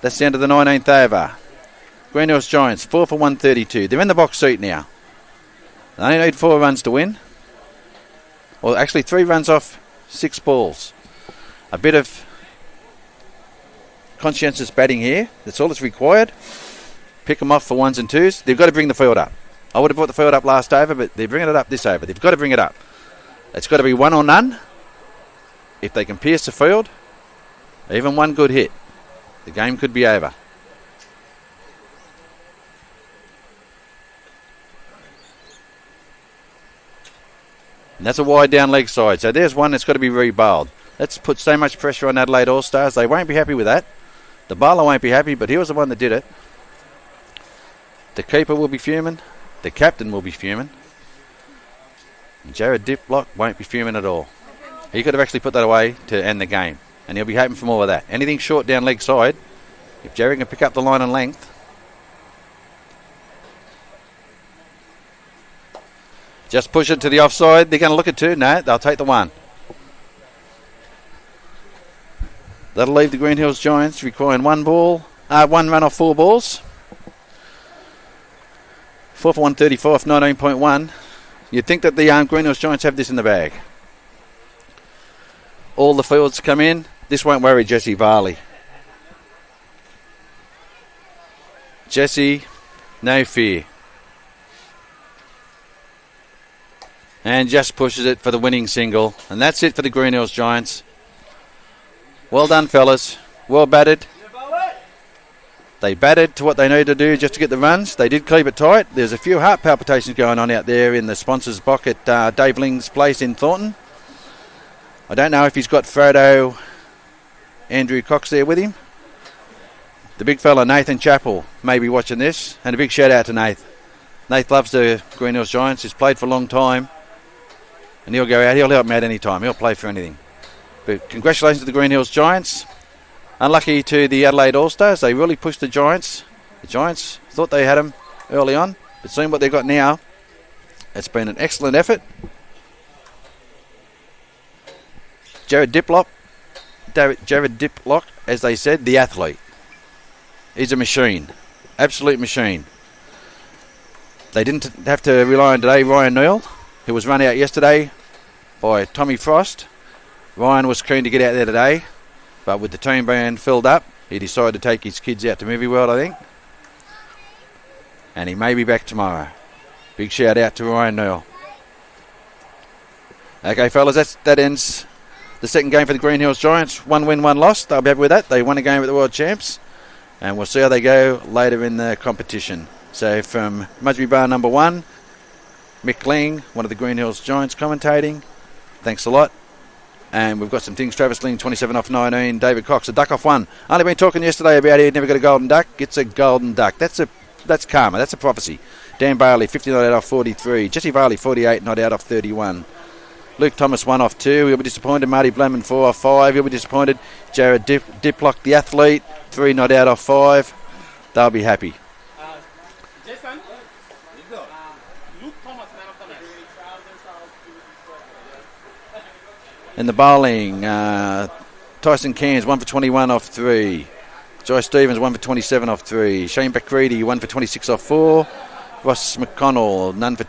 That's down to the 19th over. Greenhills Giants, 4 for 132. They're in the box seat now. They only need 4 runs to win. Well, actually 3 runs off 6 balls. A bit of conscientious batting here. That's all that's required. Pick them off for 1s and 2s. They've got to bring the field up. I would have brought the field up last over, but they're bringing it up this over. They've got to bring it up. It's got to be 1 or none. If they can pierce the field, even 1 good hit, the game could be over. And that's a wide down leg side. So there's one that's got to be re-bowled. That's put so much pressure on Adelaide All-Stars. They won't be happy with that. The bowler won't be happy, but he was the one that did it. The keeper will be fuming. The captain will be fuming. And Jared Diplock won't be fuming at all. He could have actually put that away to end the game. And he'll be hoping for more of that. Anything short down leg side, if Jared can pick up the line and length. Just push it to the offside. They're going to look at 2. No, they'll take the 1. That'll leave the Greenhills Giants requiring 1 run off 4 balls. 4 for 135, 19.1. You'd think that the Greenhills Giants have this in the bag. All the fields come in. This won't worry Jesse Varley. Jesse, no fear. And just pushes it for the winning single. And that's it for the Greenhills Giants. Well done, fellas. Well batted. They batted to what they needed to do just to get the runs. They did keep it tight. There's a few heart palpitations going on out there in the sponsors' box at Dave Ling's place in Thornton. I don't know if he's got Frodo Andrew Cox there with him. The big fella Nathan Chappell may be watching this. And a big shout out to Nath. Nath loves the Greenhills Giants. He's played for a long time. And he'll go out. He'll help him out any time. He'll play for anything. But congratulations to the Greenhills Giants. Unlucky to the Adelaide All-Stars. They really pushed the Giants. The Giants thought they had them. early on. But seeing what they've got now, it's been an excellent effort. Jared Diplock, as they said, the athlete. He's a machine. Absolute machine. They didn't have to rely on today Ryan Neal, who was run out yesterday by Tommy Frost. Ryan was keen to get out there today, but with the team being filled up, he decided to take his kids out to Movie World, I think. And he may be back tomorrow. Big shout out to Ryan Neal. Okay, fellas, that ends the second game for the Greenhills Giants. 1 win, 1 loss. They'll be happy with that. They won a game at the World Champs. And we'll see how they go later in the competition. So from Mudgee Bar number 1, Mick Ling, one of the Greenhills Giants commentating. Thanks a lot. And we've got some things. Travis Ling, 27 off 19. David Cox, a duck off 1. Only been talking yesterday about he'd never got a golden duck. Gets a golden duck. That's karma. That's a prophecy. Dan Bailey, 50 not out off 43. Jesse Varley, 48 not out off 31. Luke Thomas, 1 off 2. He'll be disappointed. Marty Blamman, 4 off 5. He'll be disappointed. Jared Diplock, the athlete, 3 not out off 5. They'll be happy. Jason, Luke Thomas, man of the match. In the bowling, Tyson Cairns, 1 for 21 off 3. Joy Stevens, 1 for 27 off 3. Shane Bacreedy, 1 for 26 off 4. Ross McConnell, none for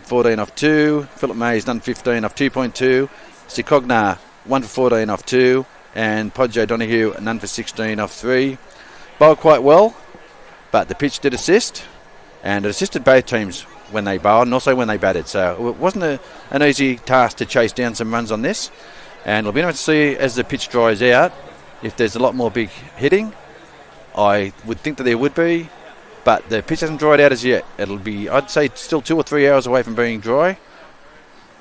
14 off 2. Philip Mays, none 15 off 2.2. Sikogna, 1 for 14 off 2. And Podge O'Donoghue, none for 16 off 3. Bowled quite well, but the pitch did assist. And it assisted both teams when they bowled and also when they batted. So it wasn't an easy task to chase down some runs on this. And it'll be nice to see as the pitch dries out if there's a lot more big hitting. I would think that there would be, but the pitch hasn't dried out as yet. It'll be, I'd say, still 2 or 3 hours away from being dry.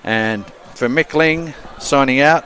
And for Mick Ling, signing out,